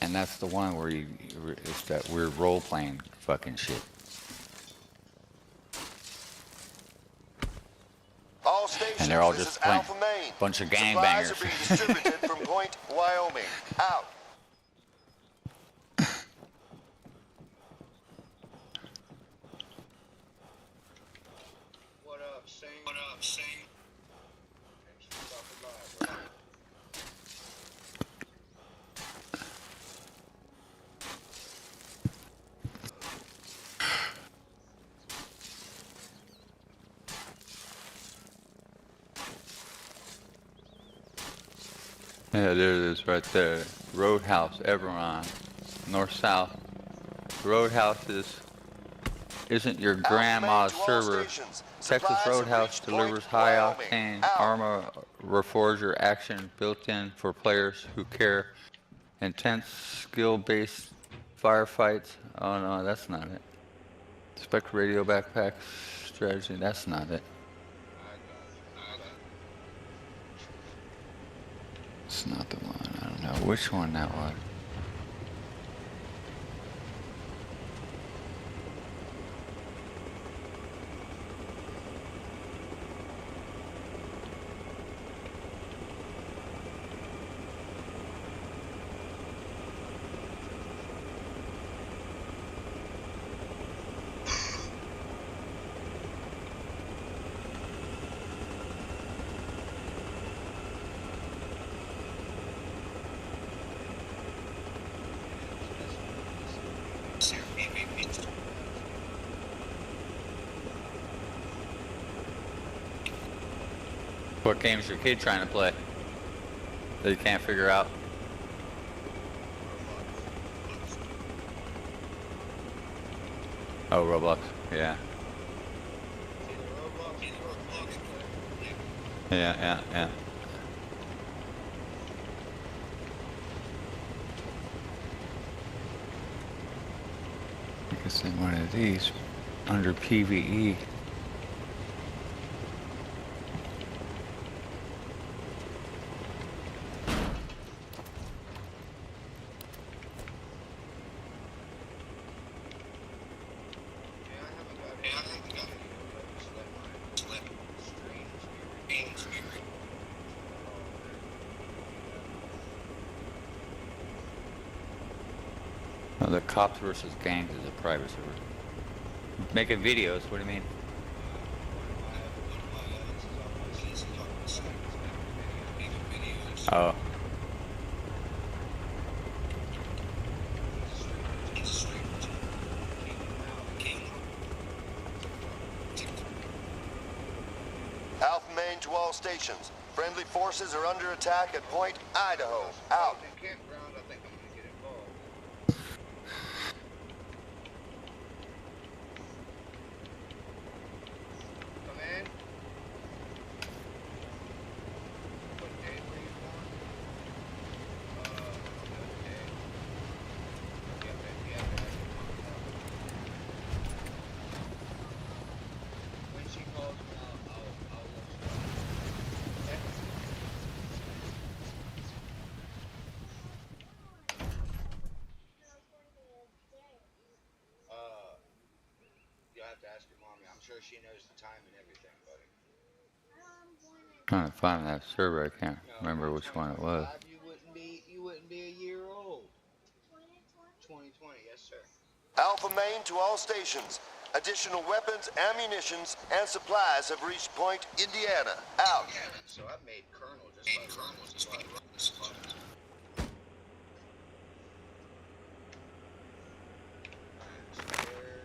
And that's the one where it's that weird role playing fucking shit. All stations. And they're all This just is playing. Alpha Main. Bunch of Supplies gangbangers. are being distributed from Point, Wyoming. Out. What up, Sing? Thanks for stopping by, bro. Yeah, there it is right there. Roadhouse, Everon, north-south. Roadhouse isn't your grandma's to all server. stations. Texas Supplies have Roadhouse reached delivers Point, high-octane Wyoming. Out. Arma Reforger action built-in for players who care. Intense, skill-based firefights. Oh no, that's not it. Spec radio backpack strategy. That's not it. That's not the one. I don't know which one that was. What game's your kid trying to play that you can't figure out? Oh, Roblox. Yeah. Yeah. I guess in one of these under PvE. No, the cops versus gangs is a private server. Making videos, what do you mean? Oh. Alpha main to all stations. Friendly forces are under attack at Point Idaho. Out. Campground, I think I'm gonna get involved. Come in. What day were you born? Okay. Yeah. When she calls me, I'll let you know. Okay? You'll have to ask your mommy. I'm sure she knows the time and everything, buddy. Trying to find that server, I can't No, remember which one it was. 25, you wouldn't be a year old. 2020, yes sir. Alpha main to all stations. Additional weapons, ammunitions, and supplies have reached Point Indiana. Out. So I made Colonel just by running this spot.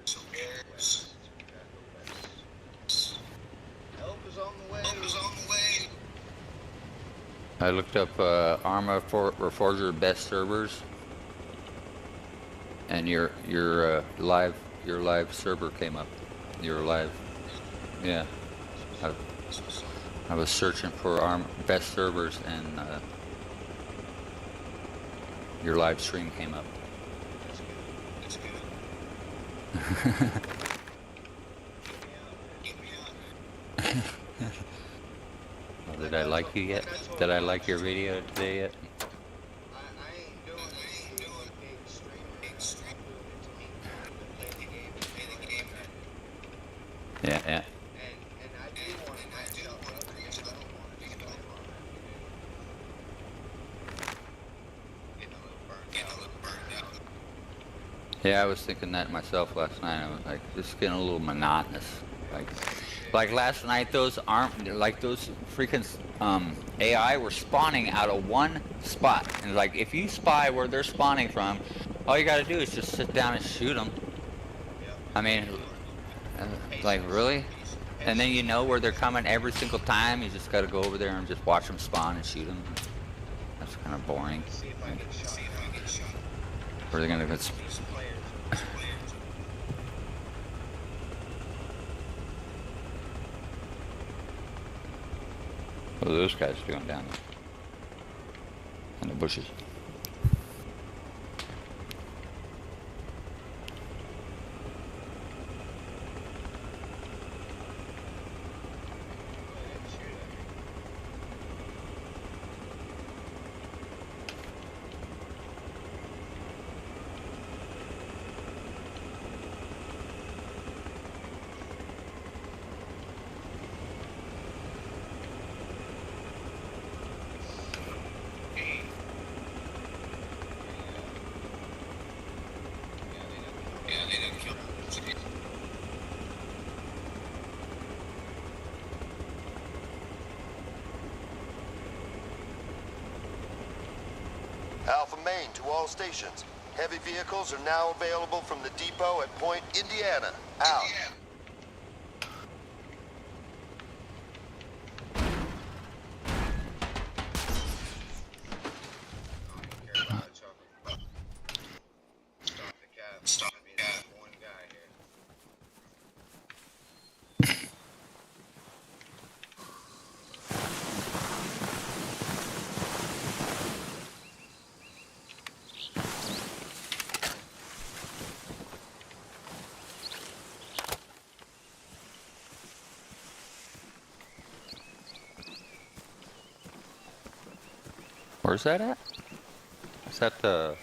So where's west? Help is on the way. I looked up Arma for Reforger best servers, and your live server came up. Your live, yeah. I was searching for Arma best servers, and your live stream came up. That's good. Well, did I like you yet? Did I like your video today yet? I ain't doing big streamer. I'm doing it to play the game. Yeah. And I do want to match up with others. I don't want to just go on getting a little burned out. Yeah, I was thinking that myself last night. I was like, this is getting a little monotonous. Like last night, those freaking AI were spawning out of one spot. And like, if you spy where they're spawning from, all you gotta do is just sit down and shoot them. I mean, like really? And then you know where they're coming every single time. You just gotta go over there and just watch them spawn and shoot them. That's kind of boring. See if I get shot. Or they're gonna Players. what are those guys doing down there in the bushes? Main to all stations. Heavy vehicles are now available from the depot at Point Indiana. Out. Care about it, chocolate. Stop the cap. I mean, there's one guy here. Where's that at? Is that the...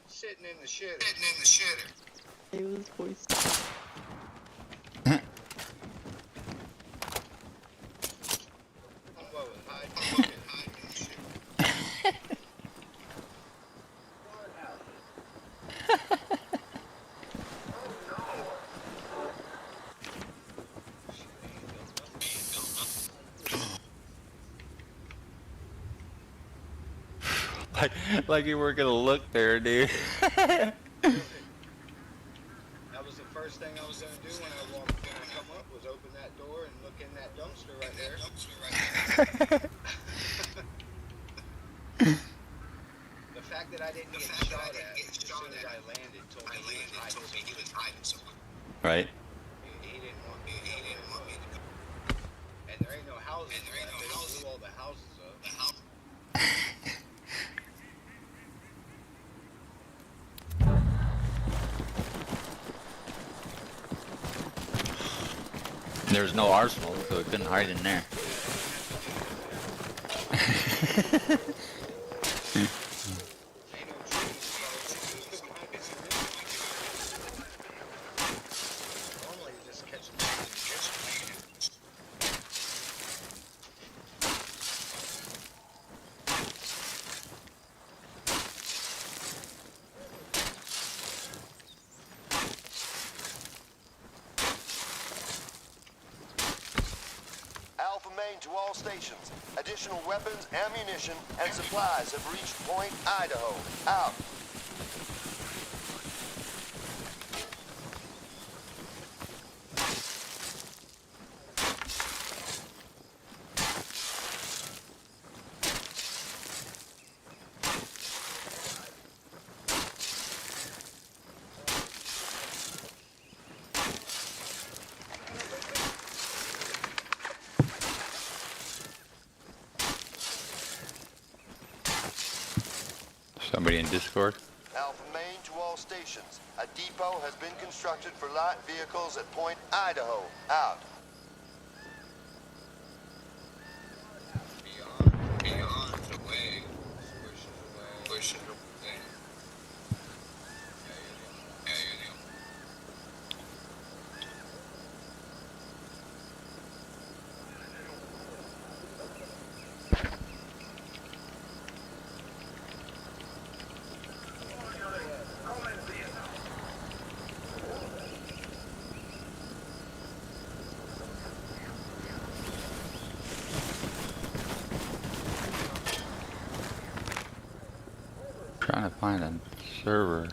Sitting in the shitter. It was voice. What was hiding and shit. like you were gonna look there, dude. That was the first thing I was gonna do when I come up was open that door and look in that dumpster right there. The fact that I didn't get shot at as soon as I landed told me he was hiding somewhere. Right? He didn't want me to go. And there ain't no houses. They blew all the houses up. There's no arsenal, so it couldn't hide in there. Ain't no trees. Normally you just catch them. Alpha Main to all stations. Additional weapons, ammunition, and supplies have reached Point Idaho. Out. Somebody in Discord? Alpha Main to all stations. A depot has been constructed for light vehicles at Point Idaho. Out. Beyond the way. Pushing away. Yeah, you know. Trying to find a server.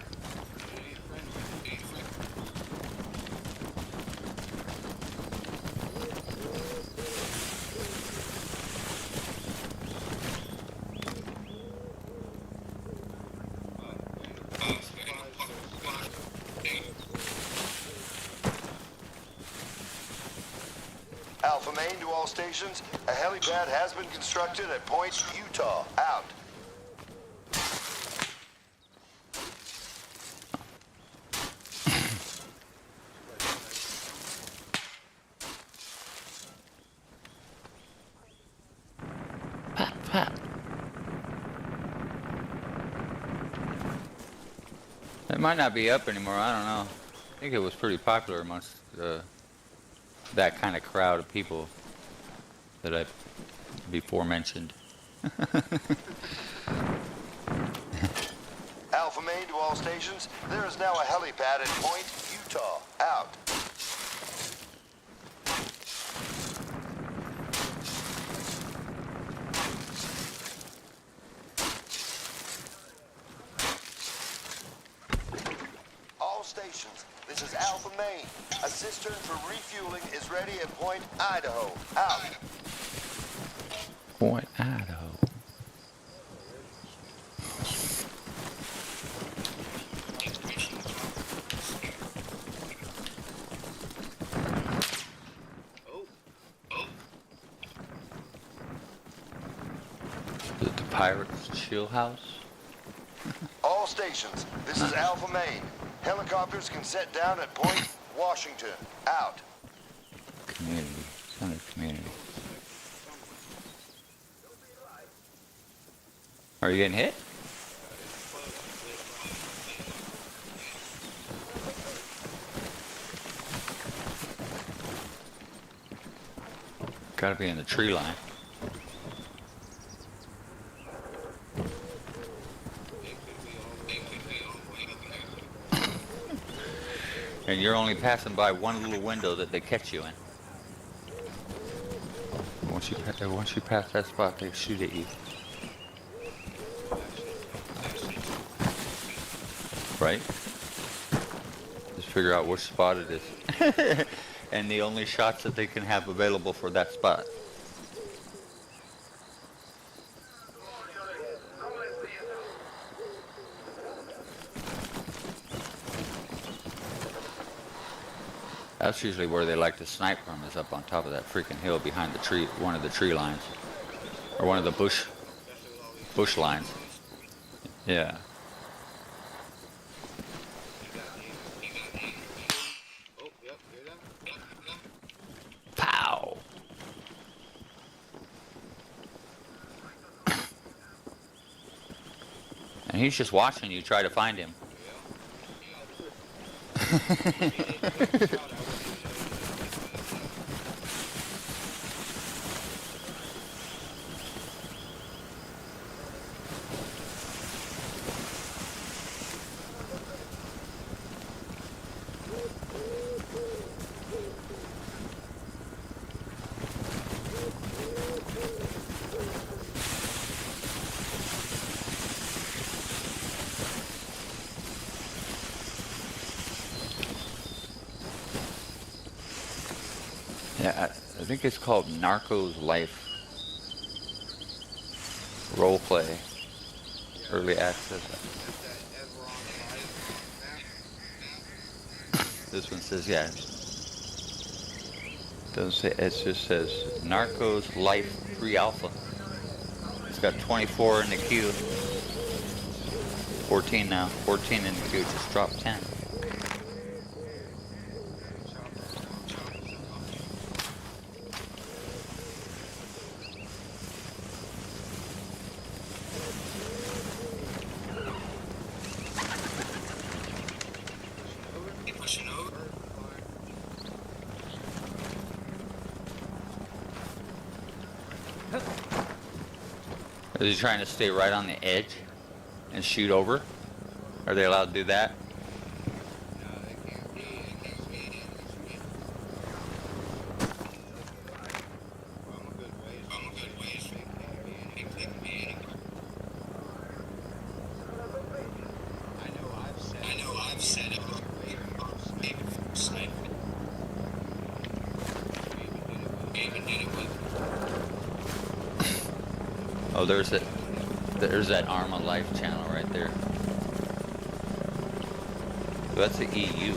to all stations. A helipad has been constructed at Point Utah. Out. Pat, pat. It might not be up anymore. I don't know. I think it was pretty popular amongst that kind of crowd of people that I before mentioned. Alpha Main to all stations. There is now a helipad at Point Utah. Out. All stations. This is Alpha Main. A cistern for refueling is ready at Point Idaho. Out. Point Idaho. Is it the Pirates Chill House? All stations. This is Alpha Main. Helicopters can set down at Point Washington. Out. Community. Center community. Are you getting hit? Gotta be in the tree line. And you're only passing by one little window that they catch you in. Once you pass that spot, they shoot at you. Right? Just figure out which spot it is. And the only shots that they can have available for that spot. That's usually where they like to snipe from, is up on top of that freaking hill behind the tree, one of the tree lines. Or one of the bush lines. Yeah. Pow! And he's just watching you try to find him. Yeah, I think it's called Narcos Life Roleplay Early Access. This one says, yeah. Doesn't say, it just says Narcos Life Free Alpha. It's got 24 in the queue. 14 now. 14 in the queue, just dropped 10. Is he trying to stay right on the edge and shoot over? Are they allowed to do that? Oh, there's that Arma Life channel right there. So that's the EU.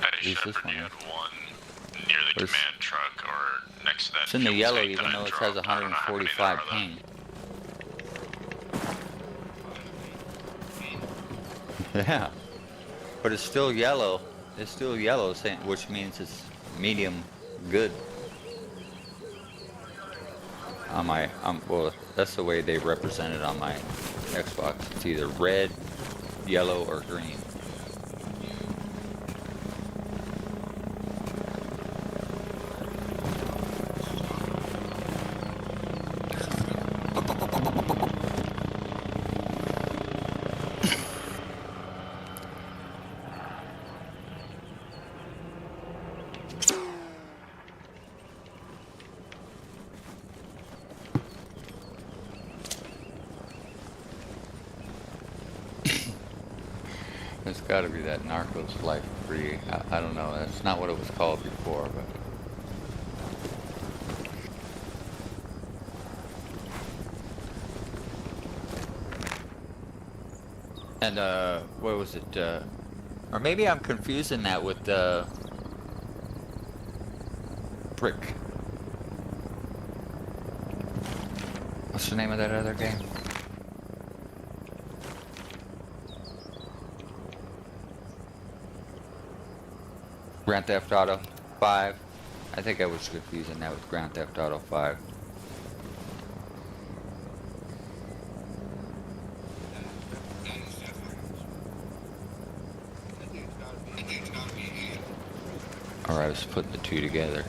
At a Use this Shepherd, one. you had one near It's- command truck or next to that. It's in the fuel yellow, tank even that I though it dropped. says I don't know how many there 145 are, though. ping. Yeah, but it's still yellow. It's still yellow, which means it's medium good. On my, well, that's the way they represent it on my Xbox. It's either red, yellow, or green. It's got to be that Narcos Life Free. I don't know. That's not what it was called before, but. And what was it? Or maybe I'm confusing that with Brick. What's the name of that other game? Grand Theft Auto 5. I think I was confusing that with Grand Theft Auto 5. Or I was putting the two together.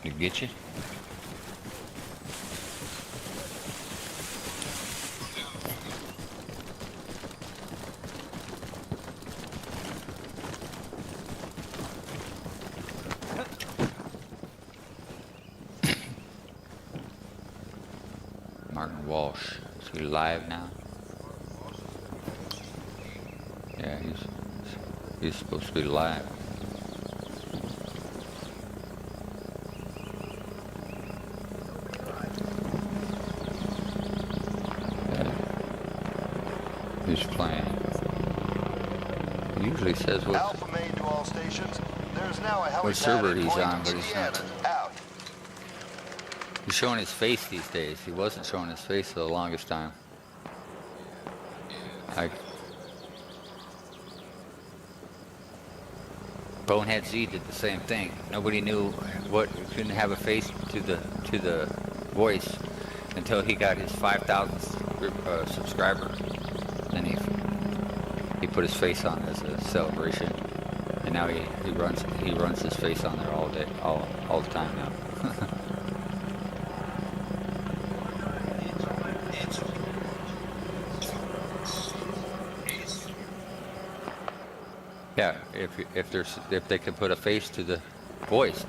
Did it get you? Martin Walsh. Is he live now? Yeah, he's supposed to be live. Yeah. He's playing. He usually says what Alpha main to all stations. There's now a helipad server at he's Point on, but he's not. Indiana. Out. he's showing his face these days. He wasn't showing his face for the longest time. Bonehead Z did the same thing. Nobody knew what couldn't have a face to the voice until he got his 5,000th subscriber. Then he put his face on as a celebration, and now he runs his face on there all day, all the time now. Yeah, if they can put a face to the voice.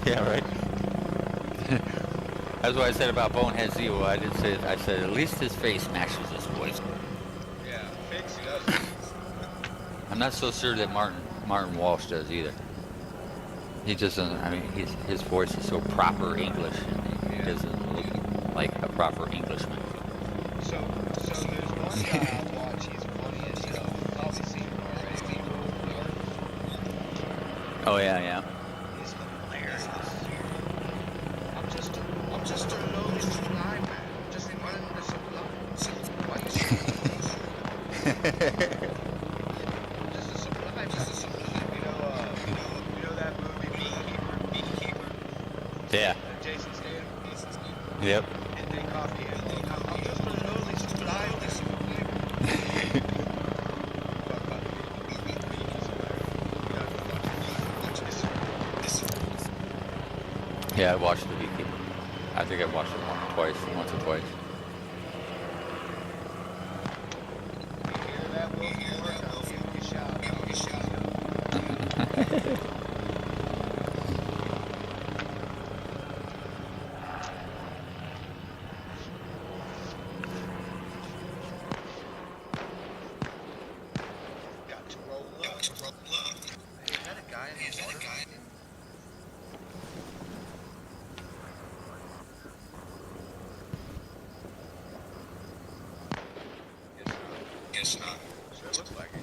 Yeah, right. That's what I said about Bonehead Z. Well, I didn't say it. I said at least his face matches his voice. Yeah, Fix does. I'm not so sure that Martin Walsh does either. He just doesn't. I mean, his voice is so proper English. He doesn't look like a proper Englishman. So there's one guy I watch. He's funny as hell. You've probably seen him already. Oh yeah. He's hilarious. I'm just a loaded supply man. Just running the supply. Why you just a supply man. You know that movie Beekeeper? Yeah. Jason Statham? Yep. And they copy him. I'm just a lowly supply man. Yeah, I watched the Beekeeper. I think I watched it once or twice. You hear that, Will? I'll give you a shout. Sure looks like it.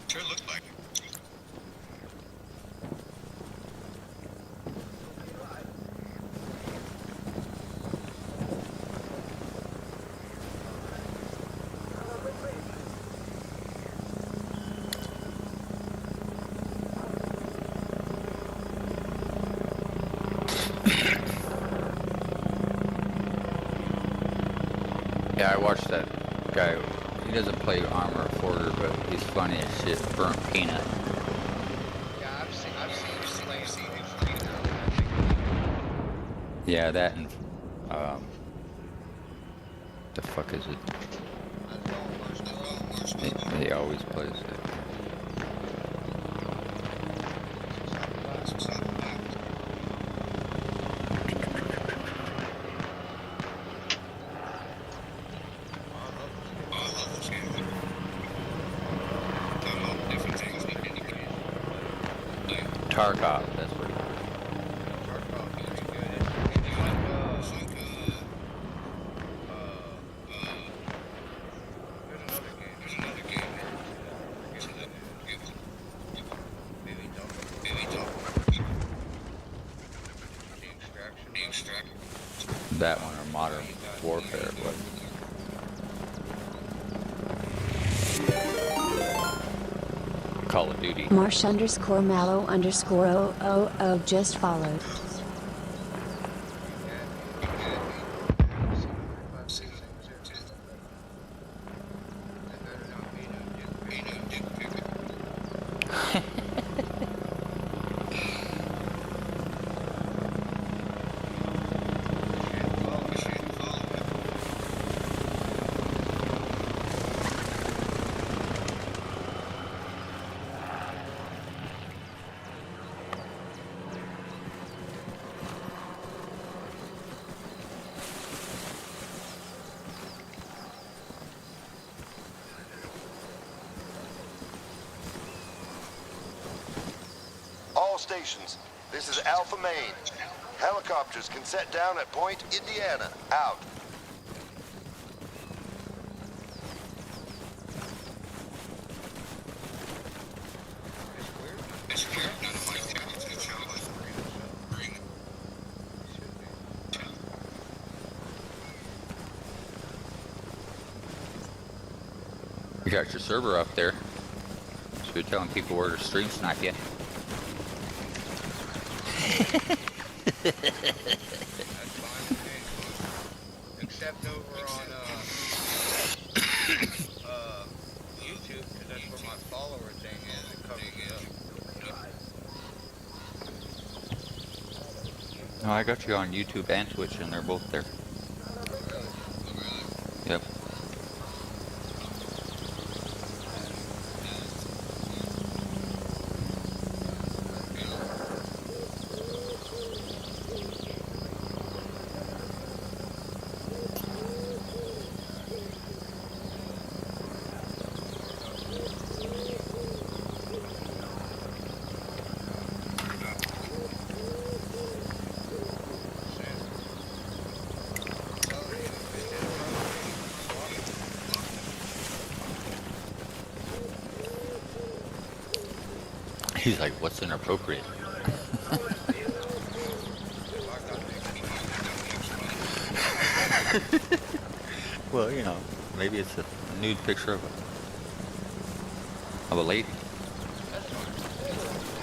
Yeah, I watched that guy. He doesn't play Arma or Reforger, but he's funny as shit. Burnt Peanut. Yeah, I've seen playing Yeah, that and the fuck is it? He always plays it. Tarkov, that's what he was. That one or Modern Warfare, what? Call of Duty. Marsh_Mallow_0000 just followed. All stations, this is Alpha Main. Helicopters can set down at Point Indiana. Out. You got your server up there, so you're telling people where to stream snipe you. That's fine. Except over on YouTube, because that's where my follower thing is. It covers it up. No, I got you on YouTube and Twitch, and they're both there. Yep. He's like, what's inappropriate? Well, you know, maybe it's a nude picture of a lady.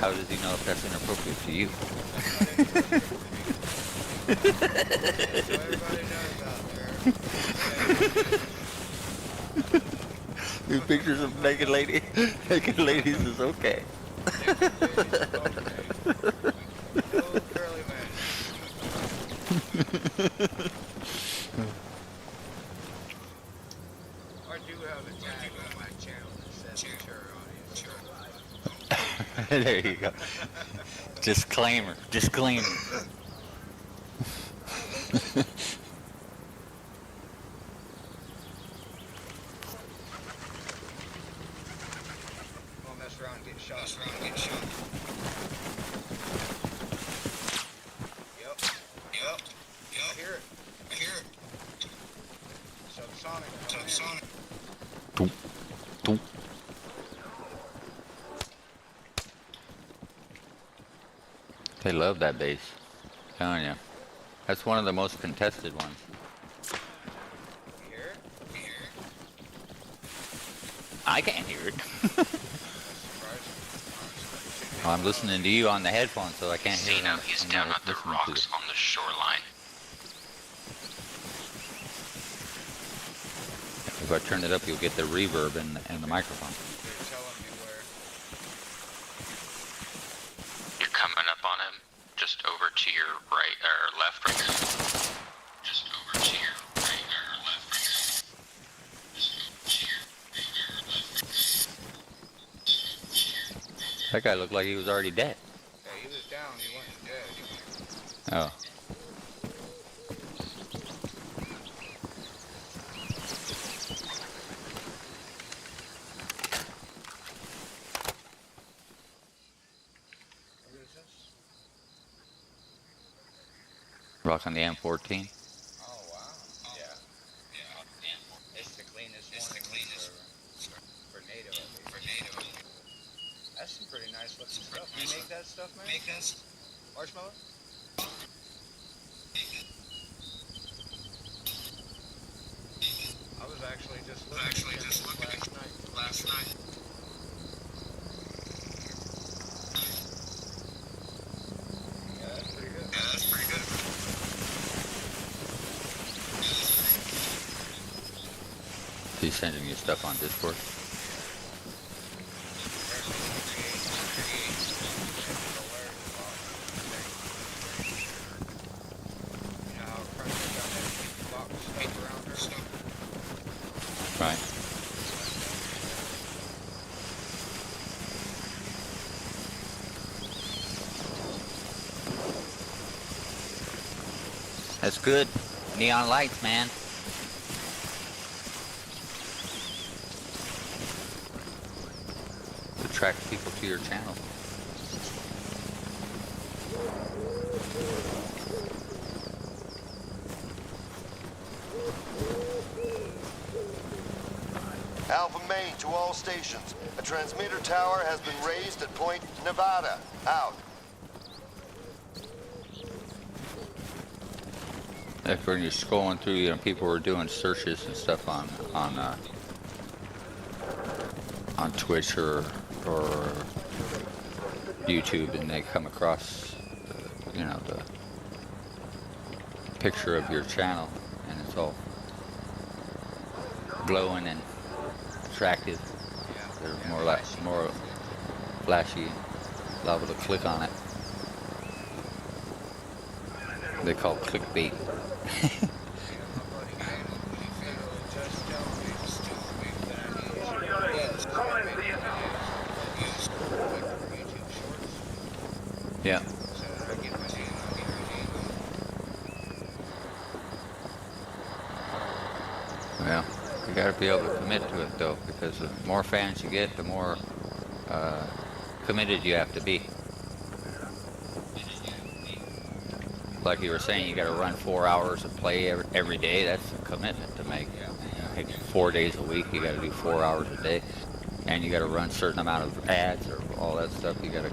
How does he know if that's inappropriate to you? Nude pictures of naked ladies is okay. There you go. Disclaimer. Mess around and get shot. Yep. I hear it. Subsonic. Doom, doom. They love that base. Telling you. That's one of the most contested ones. You hear it? I can't hear it. Surprising. Well, I'm listening to you on the headphones, so I can't hear SiNo, them. he's I'm down not at the listening to rocks it. on the shoreline. If I turn it up, you'll get the reverb in the microphone. They're telling me where. You're coming up on him, just over to your right, or left, right now. Just over to your right, or left, right now. Just over to your right, or left, right now. That guy looked like he was already dead. Yeah, he was down. He wasn't dead. Oh. What is this? Rocking the M14. Oh, wow. Yeah. It's the cleanest one for native, at least. That's some pretty nice looking stuff. You make that stuff, man? Marshmallow? I was actually just looking at this last night. Yeah, that's pretty good. He's sending you stuff on Discord. You know how Cruncher's got that box stuff around her? Right. That's good. Neon lights, man. Attract people to your channel. Alpha Main to all stations. A transmitter tower has been raised at Point Nevada. Out. If when you're scrolling through, you know, people were doing searches and stuff on Twitch or YouTube, and they come across, you know, the picture of your channel, and it's all glowing and attractive. They're more flashy, liable to click on it. They call it clickbait. Yeah. Well, you got to be able to commit to it though, because the more fans you get, the more committed you have to be. Like you were saying, you got to run 4 hours of play every day. That's a commitment to make. Like 4 days a week, you got to do 4 hours a day, and you got to run a certain amount of ads or all that stuff. You got to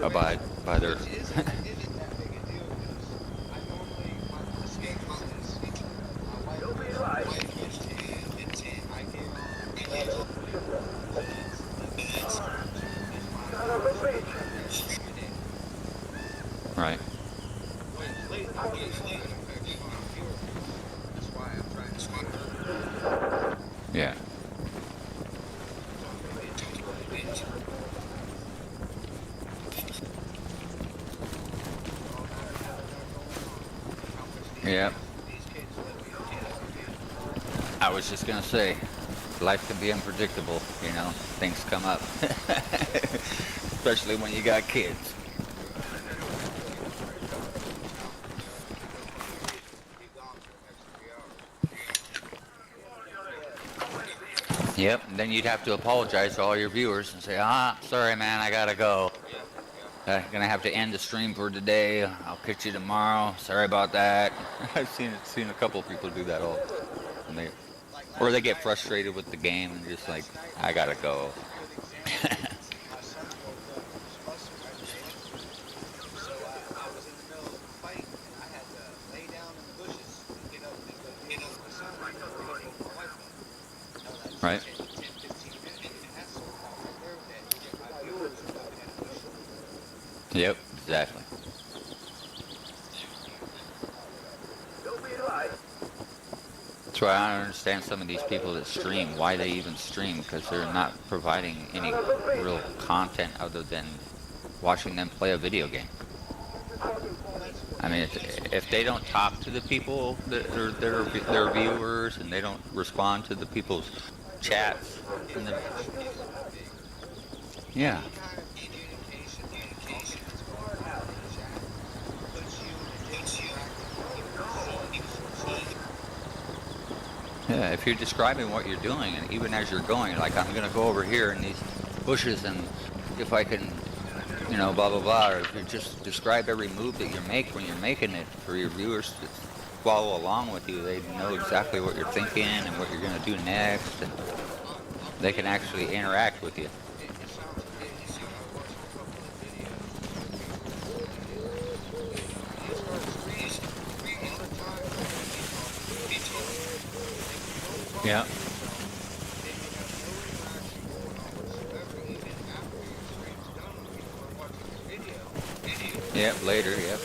abide by their. Right. Yeah. Yep. I was just gonna say, life can be unpredictable, you know, things come up. Especially when you got kids. Yep, and then you'd have to apologize to all your viewers and say, sorry man, I gotta go. Gonna have to end the stream for today. I'll catch you tomorrow. Sorry about that. I've seen a couple of people do that all. And or they get frustrated with the game and just like, I gotta go. Right. 10, 15 minutes. And that's so hot right there that even my viewers are looking at this. Yep. Exactly. That's why I don't understand some of these people that stream, why they even stream, because they're not providing any real content other than watching them play a video game. I mean, if they don't talk to the people that are their viewers, and they don't respond to the people's chats, and the, yeah. Yeah, if you're describing what you're doing, and even as you're going, like, I'm going to go over here in these bushes, and if I can, you know, blah, blah, blah, or if you just describe every move that you make when you're making it for your viewers to follow along with you, they know exactly what you're thinking and what you're going to do next, and they can actually interact with you. Yeah. Yep, later, yep.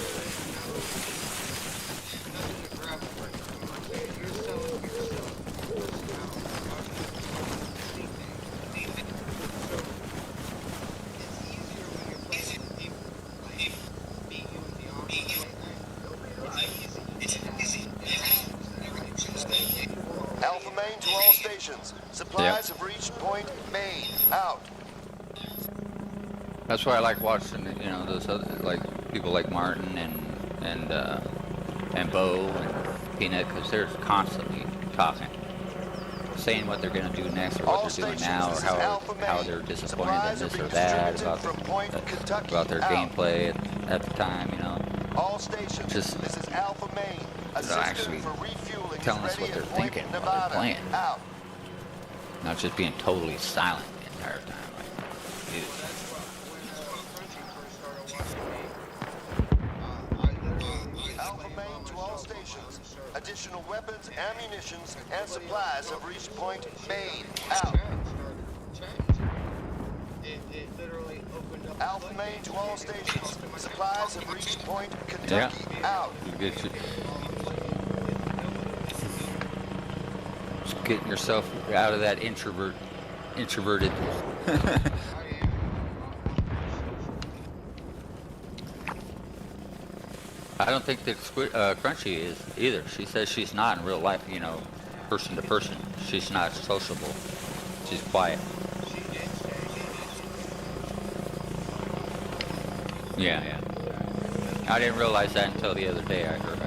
Alpha main to all stations. Supplies have reached point main. Out. That's why I like watching, you know, those other, like, people like Martin and Bo and Peanut, because they're constantly talking, saying what they're going to do next, or what they're doing now, or how they're disappointed in this or that, about their gameplay at the time, you know. All stations. Just this is Alpha main. actually For refueling telling us what they're thinking while they're playing. Out. Not just being totally silent the entire time. Like, dude. Alpha main to all stations. Additional weapons, ammunitions, and supplies have reached point main. Out. It literally opened up. Alpha main to all stations. Supplies have reached point Yeah. Kentucky. Out. You get just getting yourself out of that introverted. I don't think that Crunchy is either. She says she's not in real life, you know, person to person. She's not sociable. She's quiet. Yeah, yeah. I didn't realize that until the other day. I heard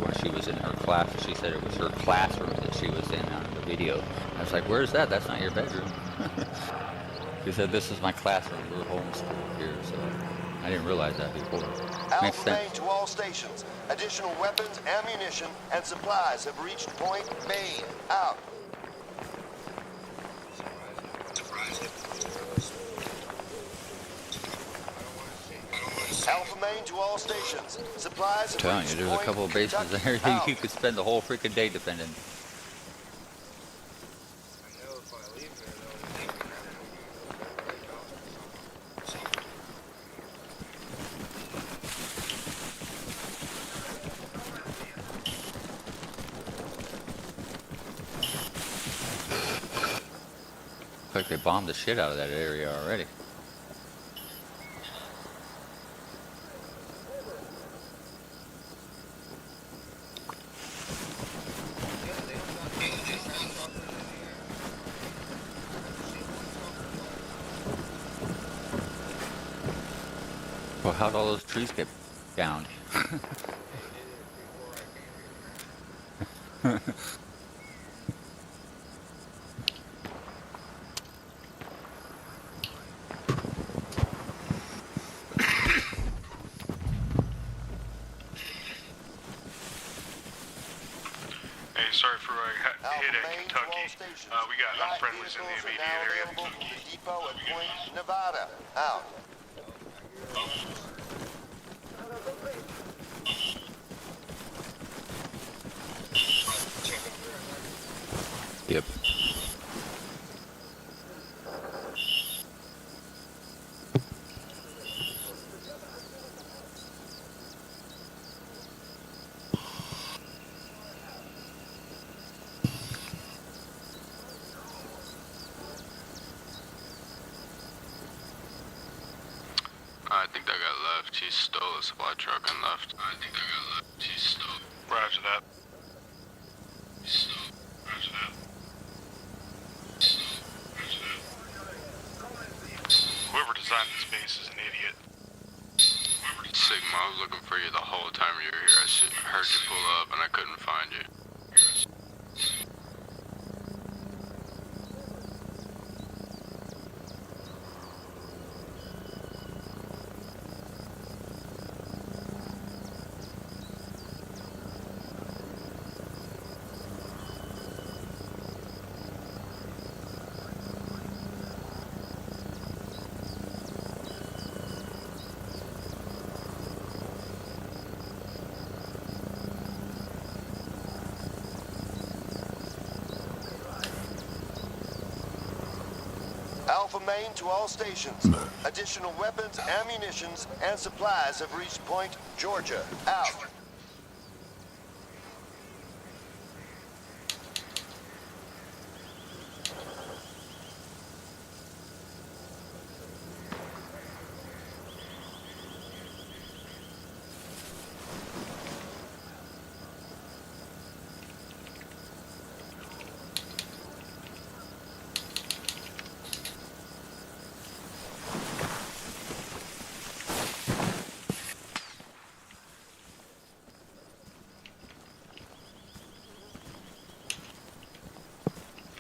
when she was in her class, she said it was her classroom that she was in on the video. I was like, where's that? That's not your bedroom. She said, this is my classroom. We're homeschooled here, so I didn't realize that before. Makes Alpha main sense. to all stations. Additional weapons, ammunition, and supplies have reached point main. Out. Alpha main to all stations. Supplies have I'm telling reached you, there's a point couple of bases Kentucky. there Out. you could spend the whole freaking day defending. I know if I leave there, though, Looks like they bombed the shit out of that area already. Well, how'd all those trees get downed? Hey, sorry for a Alpha hit at main to Kentucky. all stations. We got Light unfriendlies in the vehicles are immediate now area. available from the depot at Point, Nevada. Out. Yep. left. He stole a supply truck and left. I think I got left. He stole. Roger that. He stole. Roger that. Roger that. Whoever designed this base is an idiot. Sigma, I was looking for you the whole time you were here. I heard you pull up and I couldn't find you. Alpha main to all stations. Additional weapons, ammunitions, and supplies have reached Point Georgia. Out.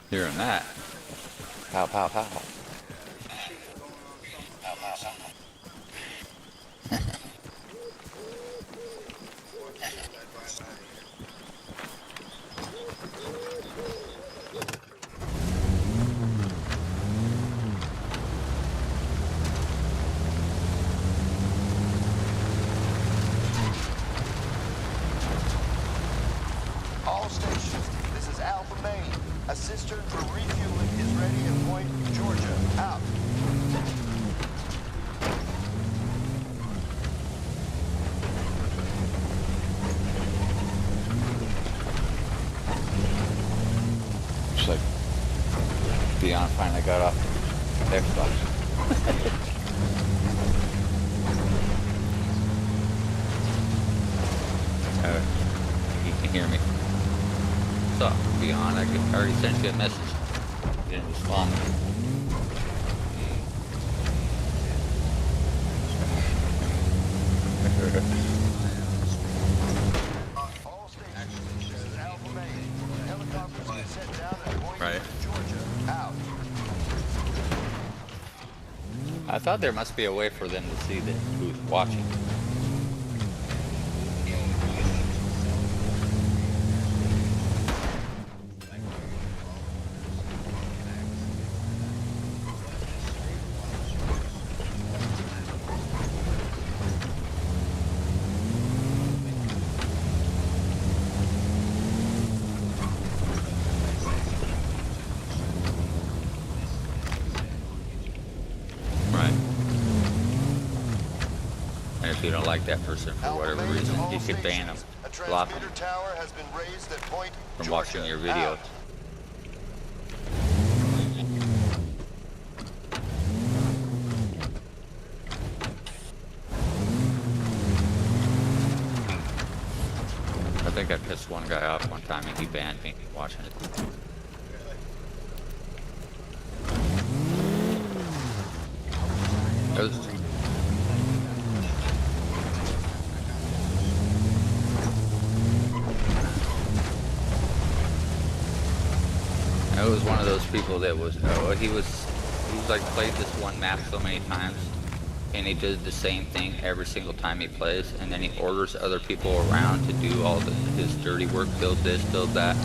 Hearing that. Pow, pow, pow. All stations, this is Alpha main. A cistern for refueling is ready at Point Georgia. Out. Looks like Dion finally got off Xbox. You can hear me. What's up, Dion? I already sent you a message. You didn't respond. All stations, this is Alpha main. Helicopters get set down at Point Right. Georgia. Out. I thought there must be a way for them to see that who's watching. Right. And if you don't like that person for Alpha whatever main to reason, all you could ban them, stations. A block them transmitter tower has been raised at Point from Georgia. watching your videos. Out. I think I pissed one guy off one time and he banned me watching it. It was, it was one of those people that was, he was like played this one map so many times and he did the same thing every single time he plays, and then he orders other people around to do all his dirty work, build this, build that.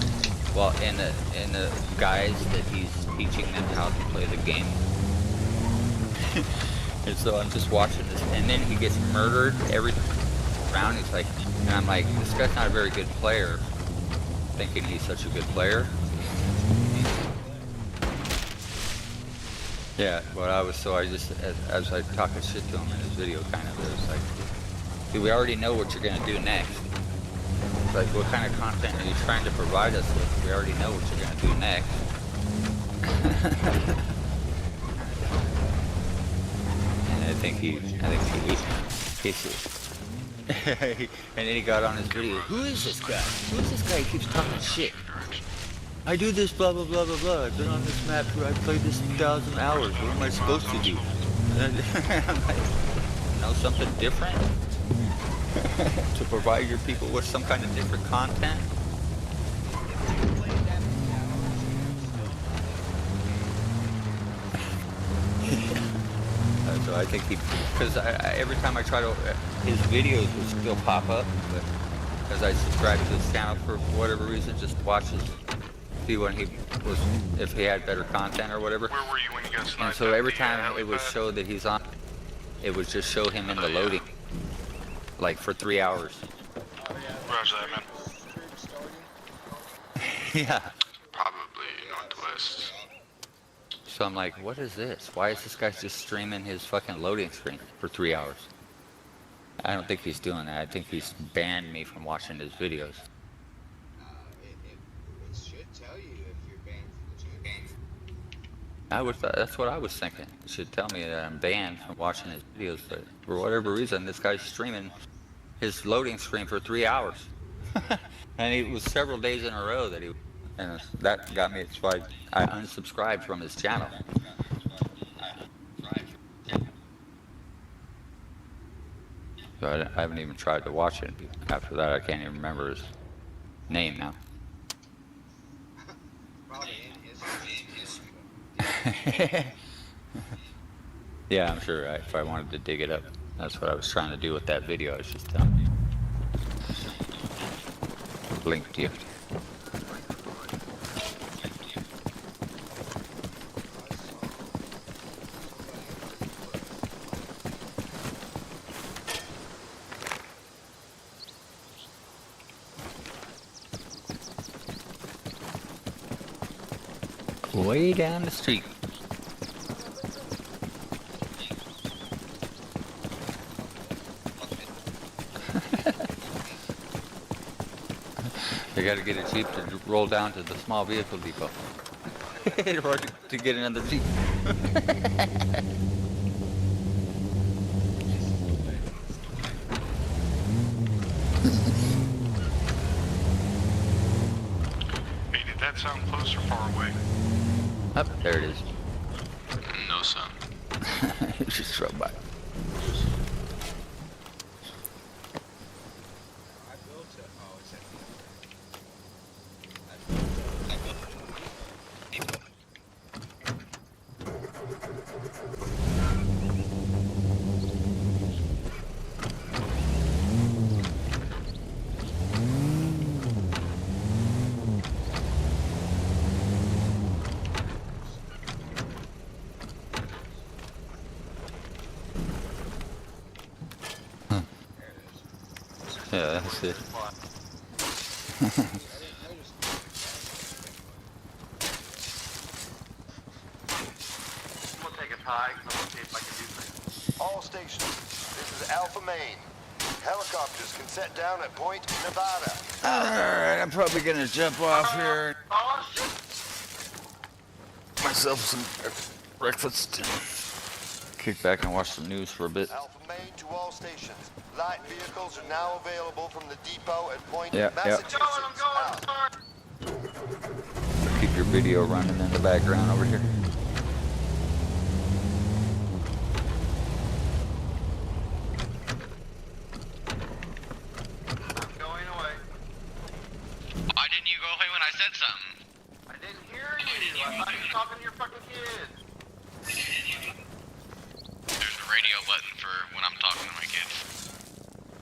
Well, and the guys that he's teaching them how to play the game. And so I'm just watching this, and then he gets murdered every round. He's like, and I'm like, this guy's not a very good player, thinking he's such a good player. Yeah, but I just, as I talking shit to him in his video, kind of, it was like, dude, we already know what you're gonna do next. It's like, what kind of content are you trying to provide us with? We already know what you're gonna do next. And I think he He said, and then he got on his video. Who is this guy? Who is this guy? He keeps talking shit. I do this, blah blah blah blah blah. I've been on this map for I played this 1,000 hours. What am I supposed to do? I'm like, know something different to provide your people with some kind of different content. So I think he, because every time I try to, his videos would still pop up, but because I subscribed to his channel for whatever reason, just watch his, see when he was, if he had better content or whatever. Where were you when you got sniped? And so every at the, time it would helipad? show that he's on, it would just show him in the loading, like for 3 hours. Roger that, man. Yeah. Probably northwest. So I'm like, what is this? Why is this guy just streaming his fucking loading screen for 3 hours? I don't think he's doing that. I think he's banned me from watching his videos. It should tell you if you're banned from the channel. That's what I was thinking. It should tell me that I'm banned from watching his videos, but for whatever reason, this guy's streaming his loading screen for 3 hours. And it was several days in a row that he, and that got me, it's why I unsubscribed from his channel. So I haven't even tried to watch it. After that, I can't even remember his name now. Probably in his Yeah, I'm sure if I wanted to dig it up, that's what I was trying to do with that video. I was just telling you. Link to you. Way down the street. I gotta get a Jeep to roll down to the small vehicle depot. Or to get another Jeep. Hey, did that sound close or far away? Up there it is. No son. It just drove by. I built it. Oh, it's at Yeah, that's it. We'll take a tie, so we'll see if I can do something. All stations, this is Alpha Main. Helicopters can set down at Point Nevada. Alright, I'm probably gonna jump off here. Oh, shit! Myself some breakfast. Kick back and watch the news for a bit. Alpha Main to all stations. Light vehicles are now available from the depot at Point Yeah, yeah. Massachusetts. I'm going, Out. sorry. Keep your video running in the background over here. I'm going away. Why didn't you go away when I said something? I didn't hear you. I thought you were talking to your fucking kids. There's a radio button for when I'm talking to my kids.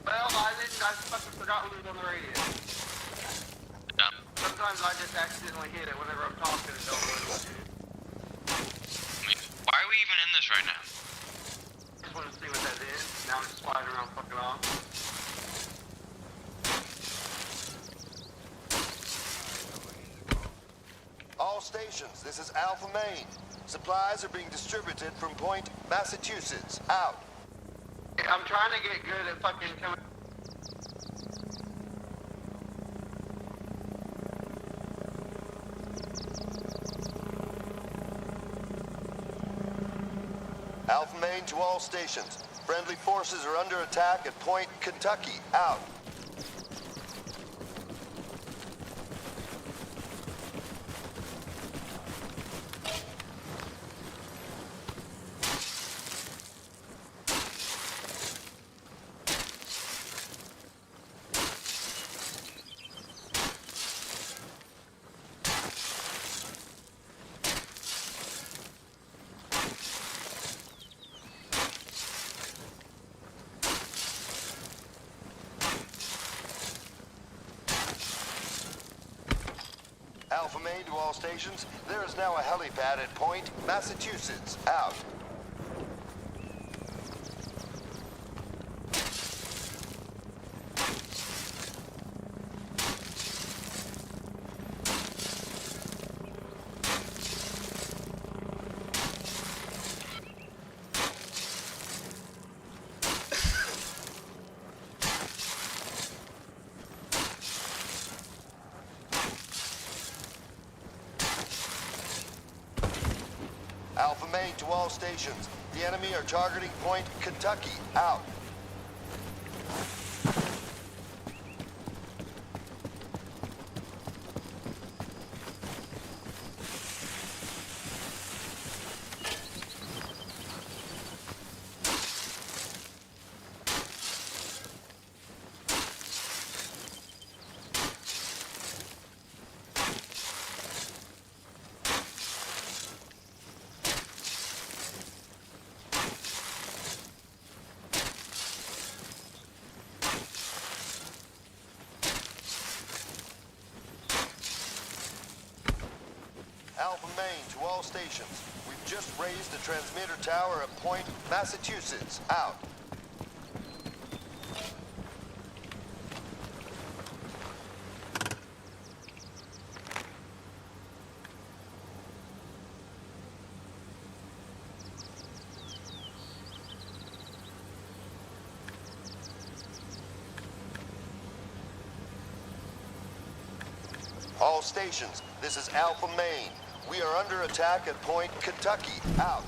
Well, I didn't. I fucking forgot who was on the radio. Dumb. Sometimes I just accidentally hit it whenever I'm talking and don't really want to. I mean, why are we even in this right now? Just want to see what that is. Now I'm just sliding around fucking off. All stations, this is Alpha Main. Supplies are being distributed from Point Massachusetts. Out. I'm trying to get good at fucking coming. Alpha Main to all stations. Friendly forces are under attack at Point Kentucky. Out. Alpha Main to all stations. There is now a helipad at Point, Massachusetts. Out. Alpha Main to all stations. The enemy are targeting Point Kentucky. Out. Alpha Main to all stations. We've just raised the transmitter tower at Point, Massachusetts. Out. All stations, this is Alpha Main. We are under attack at Point Kentucky. Out.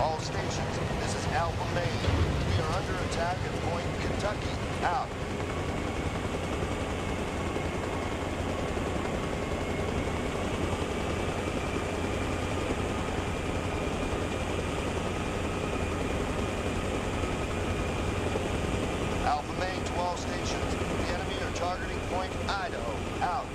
All stations, this is Alpha Main. We are under attack at Point Kentucky. Out. Alpha Main to all stations. The enemy are targeting Point Idaho. Out.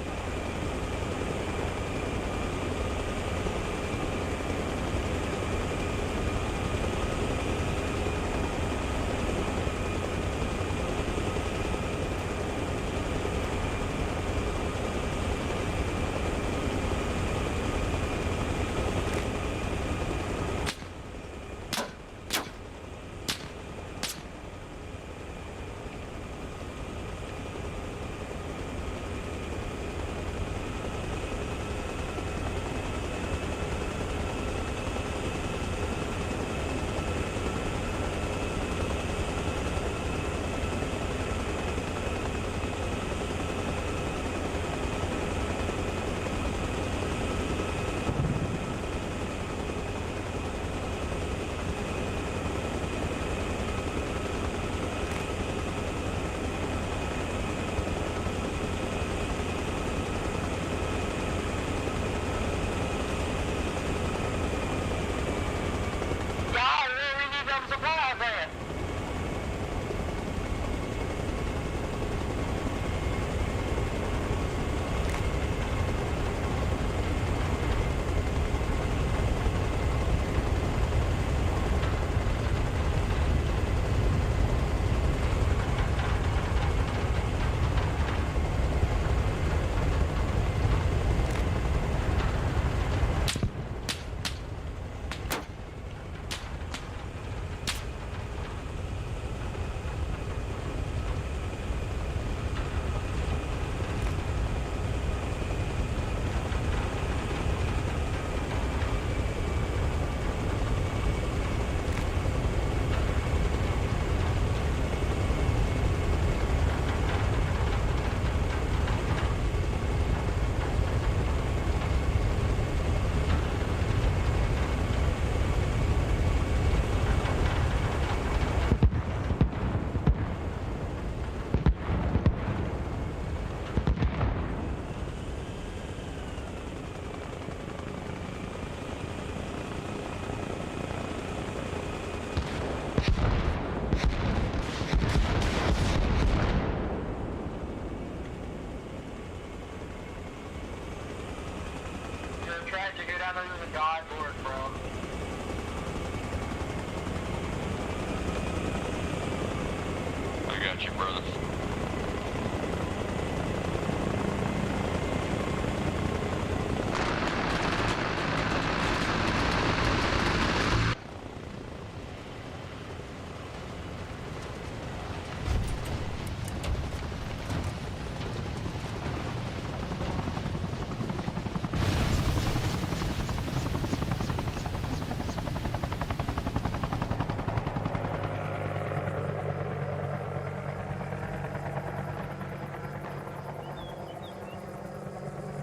Thank you, brother.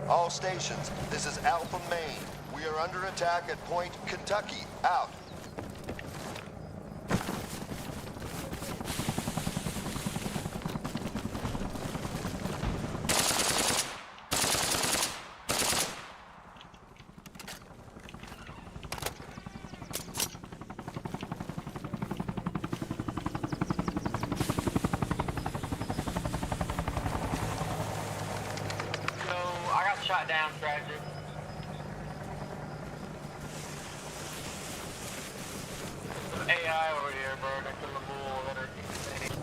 All stations, this is Alpha Main. We are under attack at Point Kentucky. Out. So, I got shot down, tragic. AI over here, bro, next to the bull that are insane.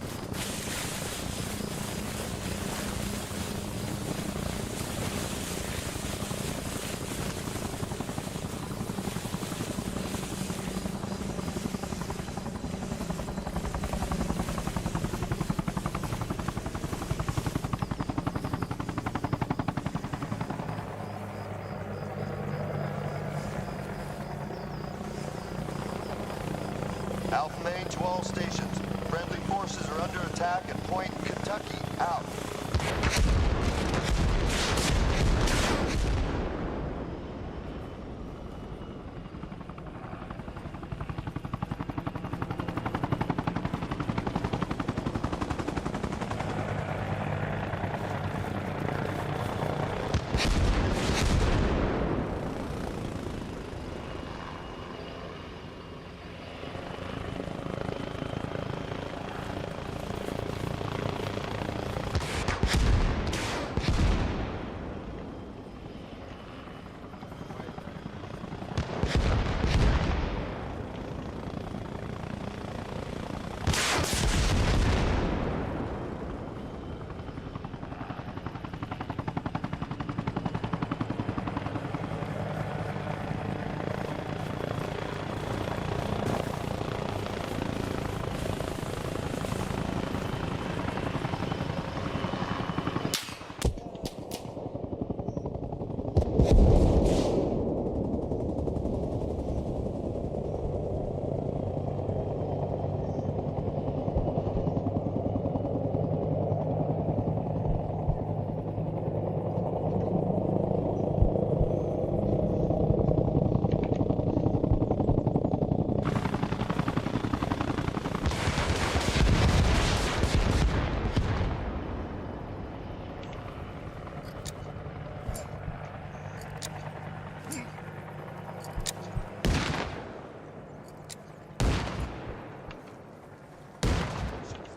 Alpha Main to all stations. Friendly forces are under attack at Point Kentucky. Out.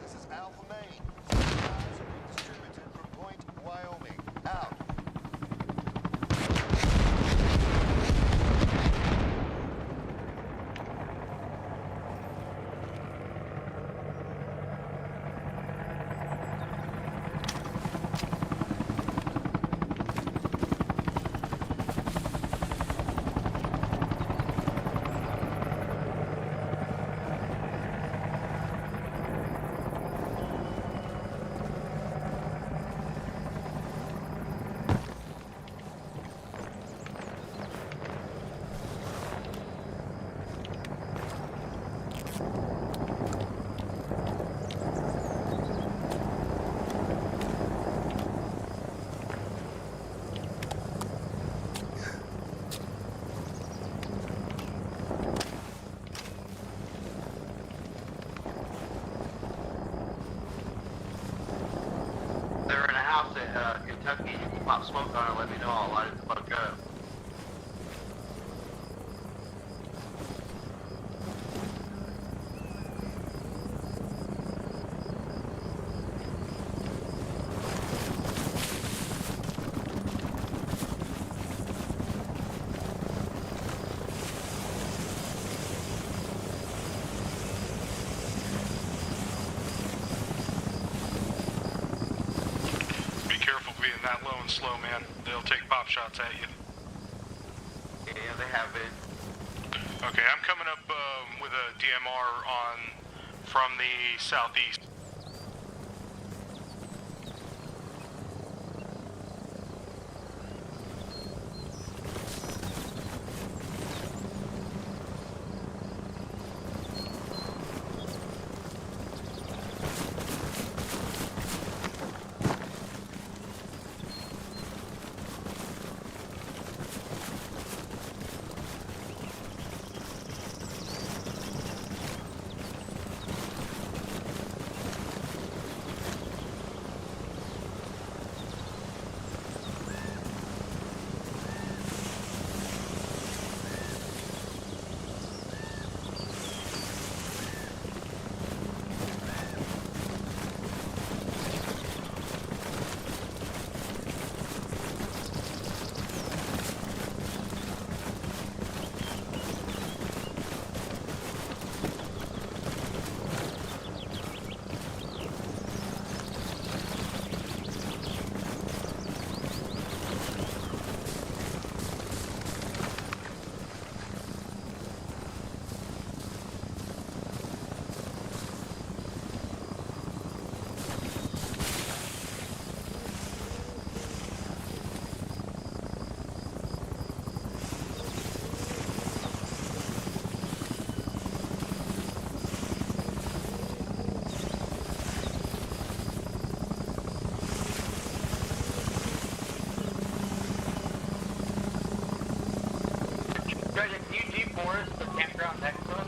This is Alpha Main. Supplies are being distributed from Point, Wyoming. Out. They're in a house at Kentucky. You can pop smoke on it, let me know. I'll light it the fuck up. taking that low and slow, man. They'll take pop shots at you. Yeah, they have been. Okay, I'm coming up with a DMR from the southeast. Project UG4 is the campground next to us.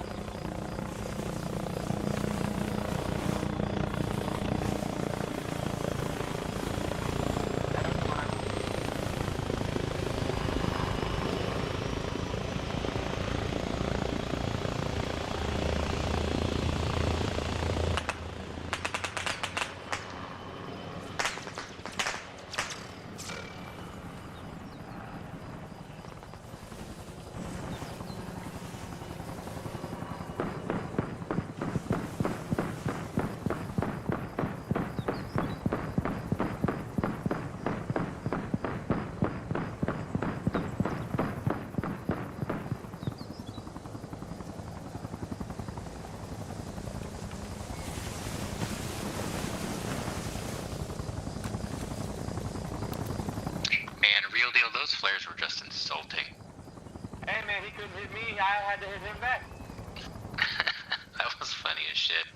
Man, real deal, those flares were just insulting. Hey man, he couldn't hit me, I had to hit him back. That was funny as shit.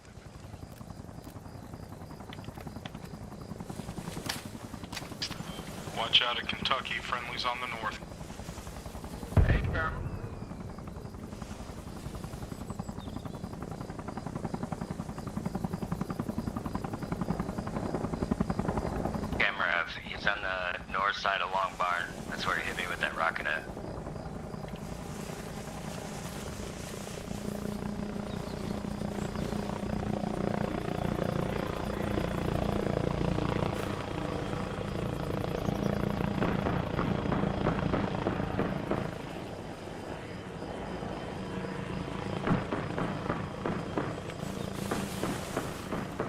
Watch out at Kentucky, friendlies on the north. Hey, Colonel. Camera, he's on the north side of Long Barn. That's where he hit me with that rocket at.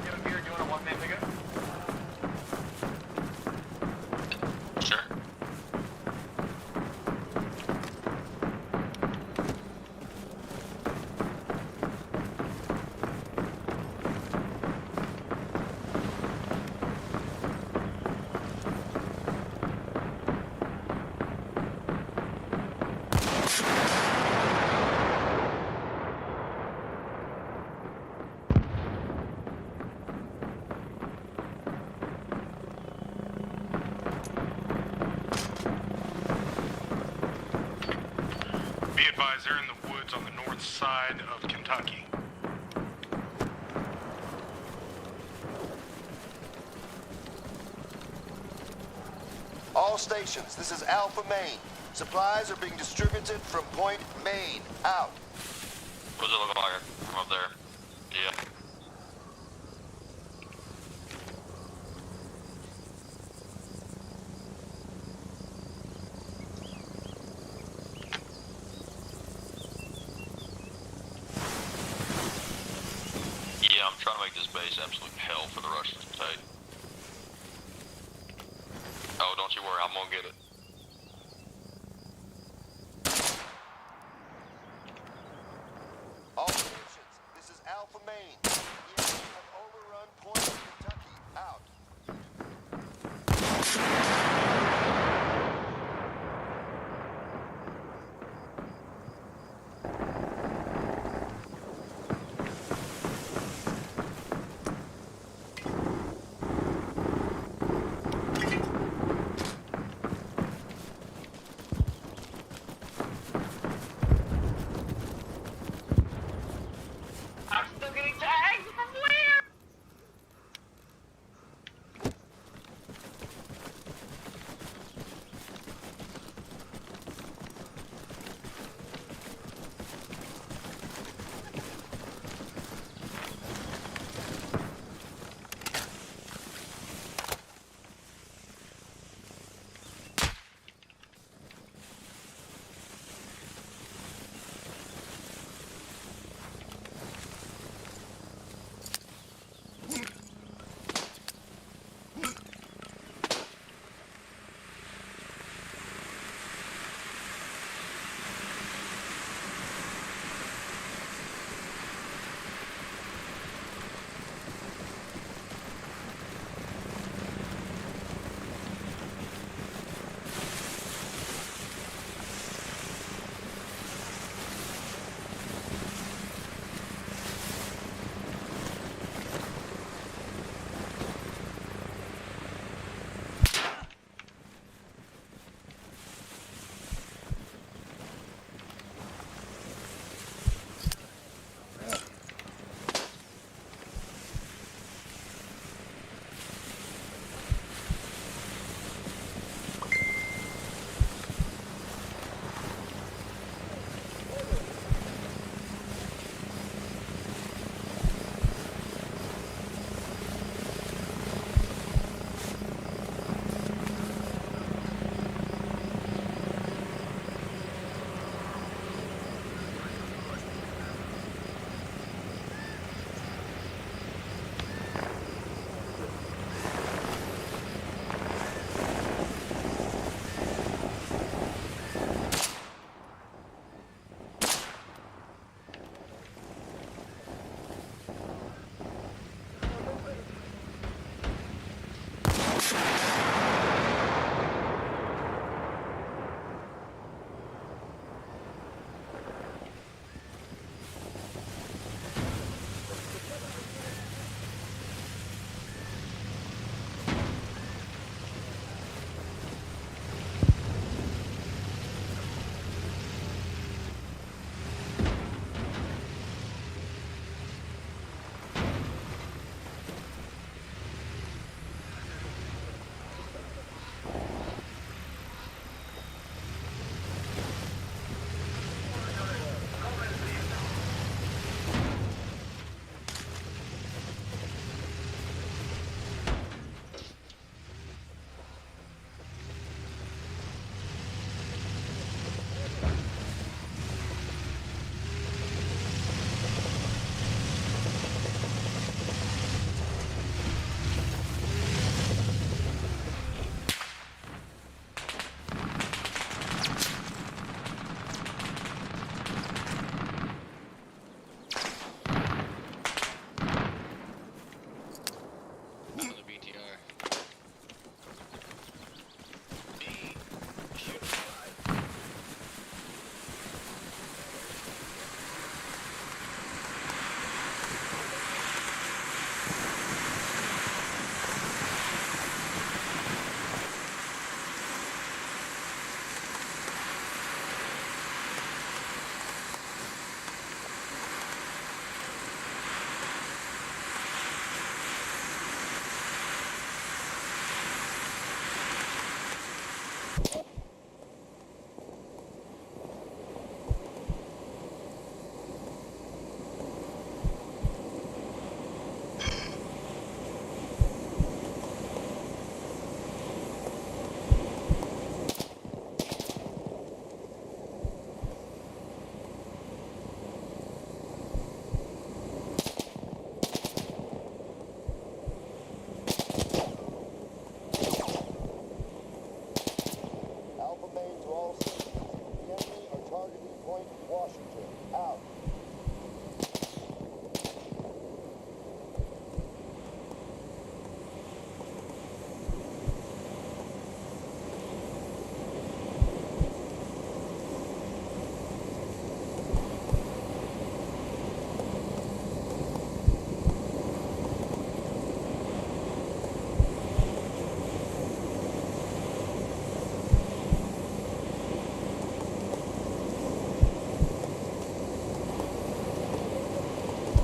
You have a beer, do you want a one-man pickup? Sure. Be advised, they're in the woods on the north side of Kentucky. All stations, this is Alpha Main. Supplies are being distributed from Point Main. Out. What does it look like from up there? Yeah. Yeah, I'm trying to make this base absolute hell for the Russians to take. worry, I'm gonna get it. All stations, this is Alpha Main. The enemy have overrun Point Kentucky. Out. I'm still getting tagged from where?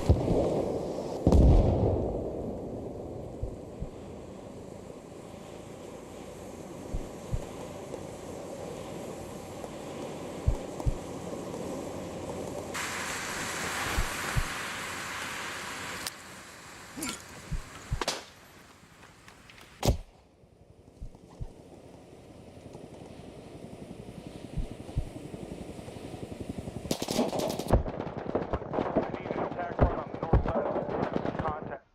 I need an attack run on the north side of the bridge. Contact.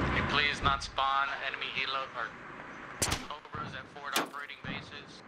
Can you please not spawn enemy helo or Cobras at forward operating bases?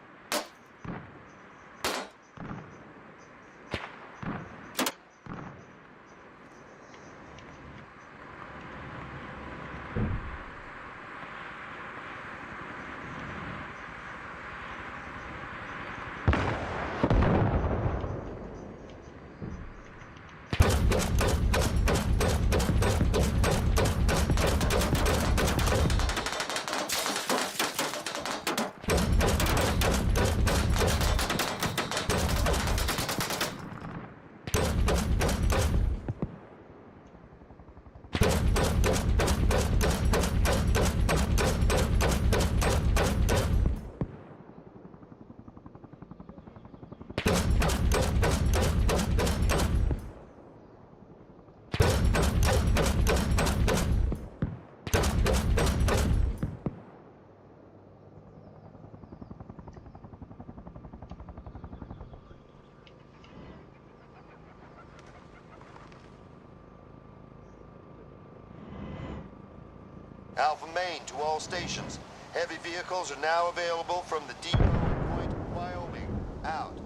Alpha Main to all stations. Heavy vehicles are now available from the depot at Point, Wyoming. Out.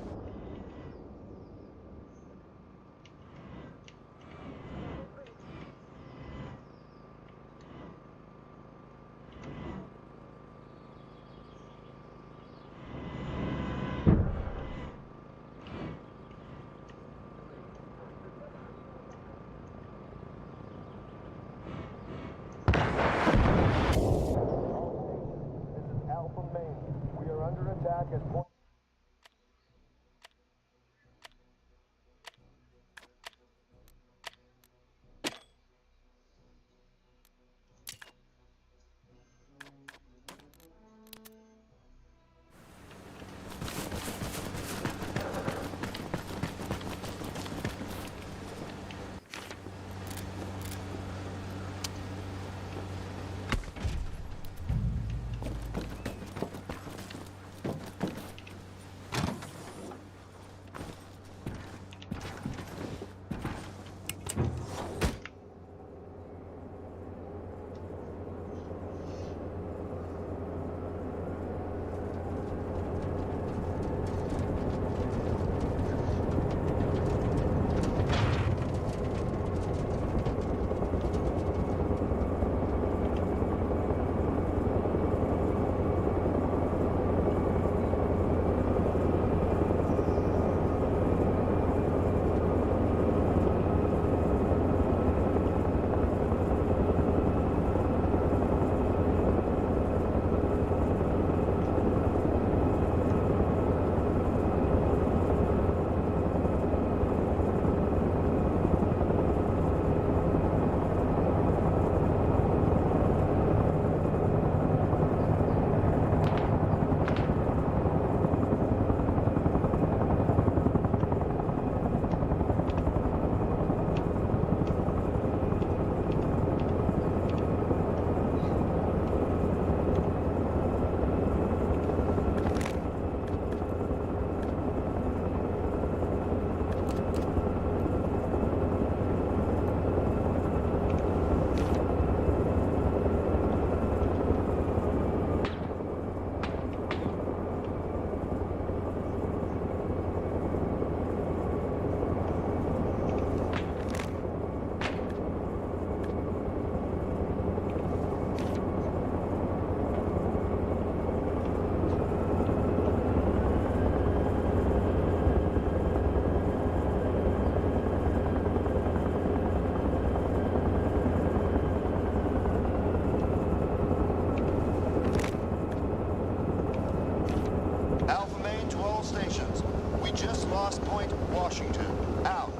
This is Alpha Main. We are under attack at Point. Washington. Out.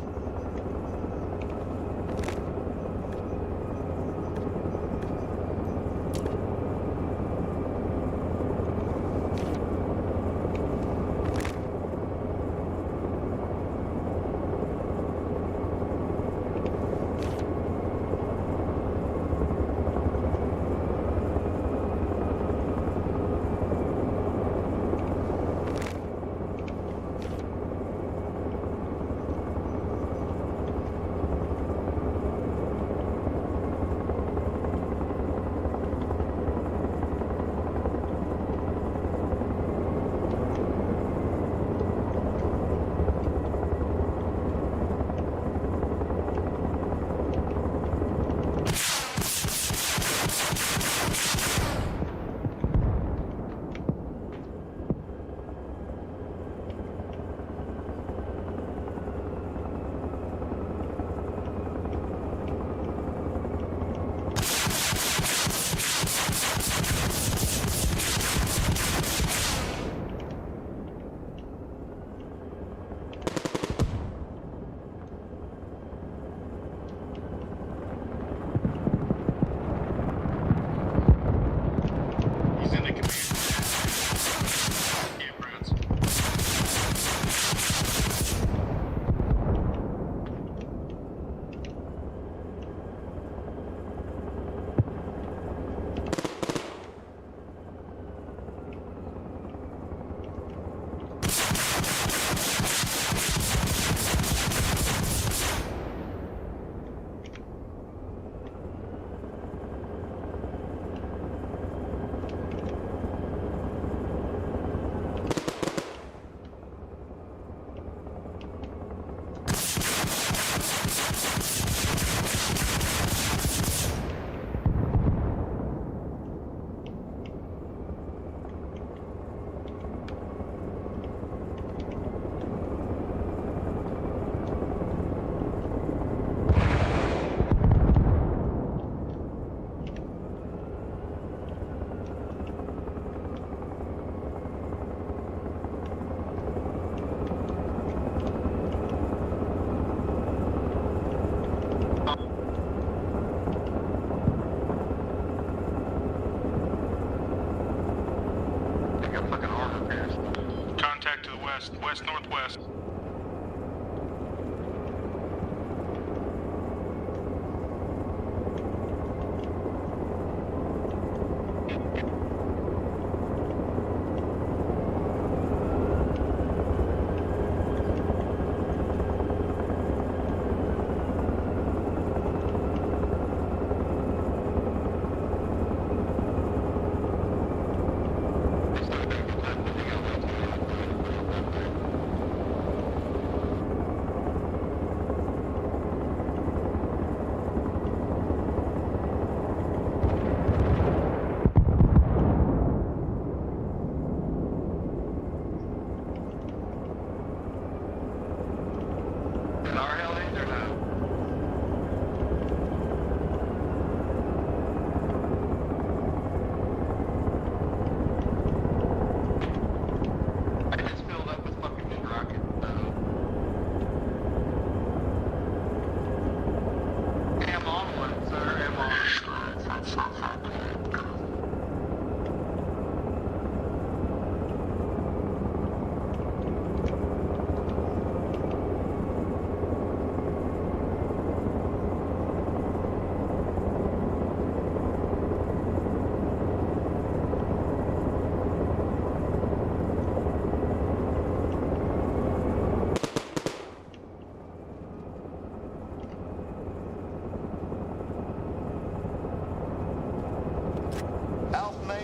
Contact to the west, west-northwest.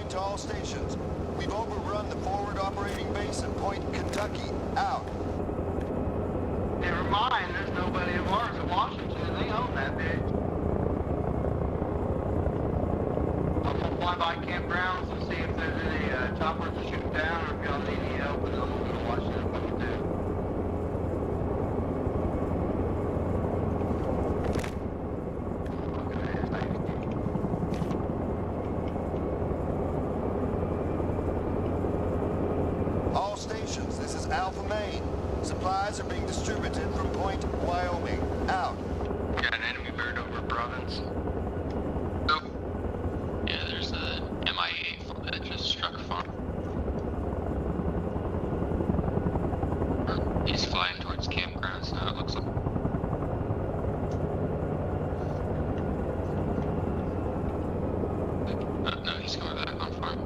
To all stations. We've overrun the forward operating base at Point Kentucky. Out. Never mind, there's nobody of ours in Washington. They own that bitch. I'm gonna fly by campgrounds and see if there's any choppers to shoot down or if y'all need any help, and then I'm gonna watch them fucking do. supplies are being distributed from Point Wyoming. Out. Got an enemy bird over Province. Oh. Yeah, there's a MI8 that just struck a farm. He's flying towards campgrounds now, it looks like. No, he's coming back on farm.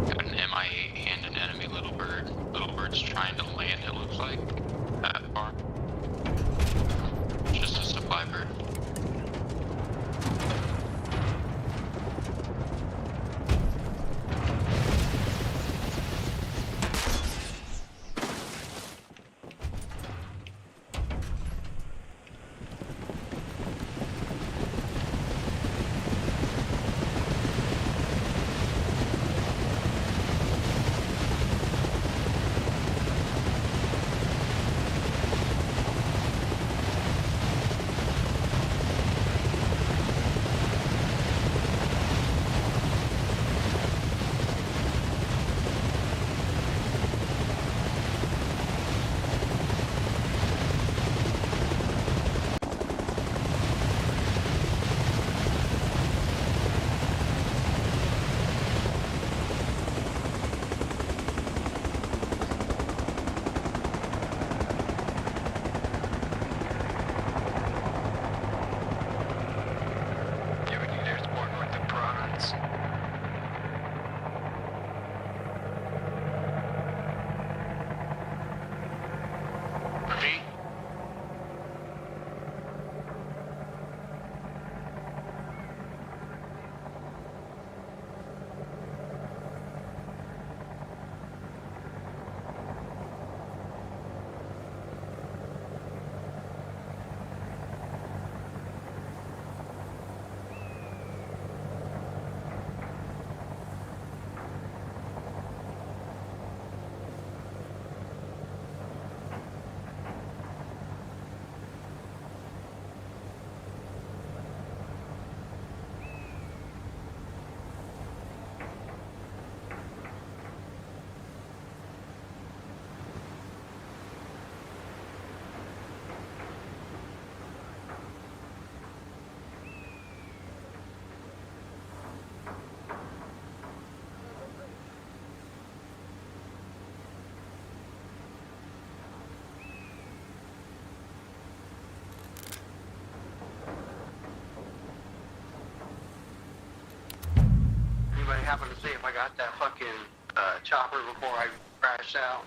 Got an MI8 and an enemy little bird. Little bird's trying to land, it looks like, at farm. Just a supply bird. Yeah, we need air support north of Province. Repeat. Anybody happen to see if I got that fucking chopper before I crashed out?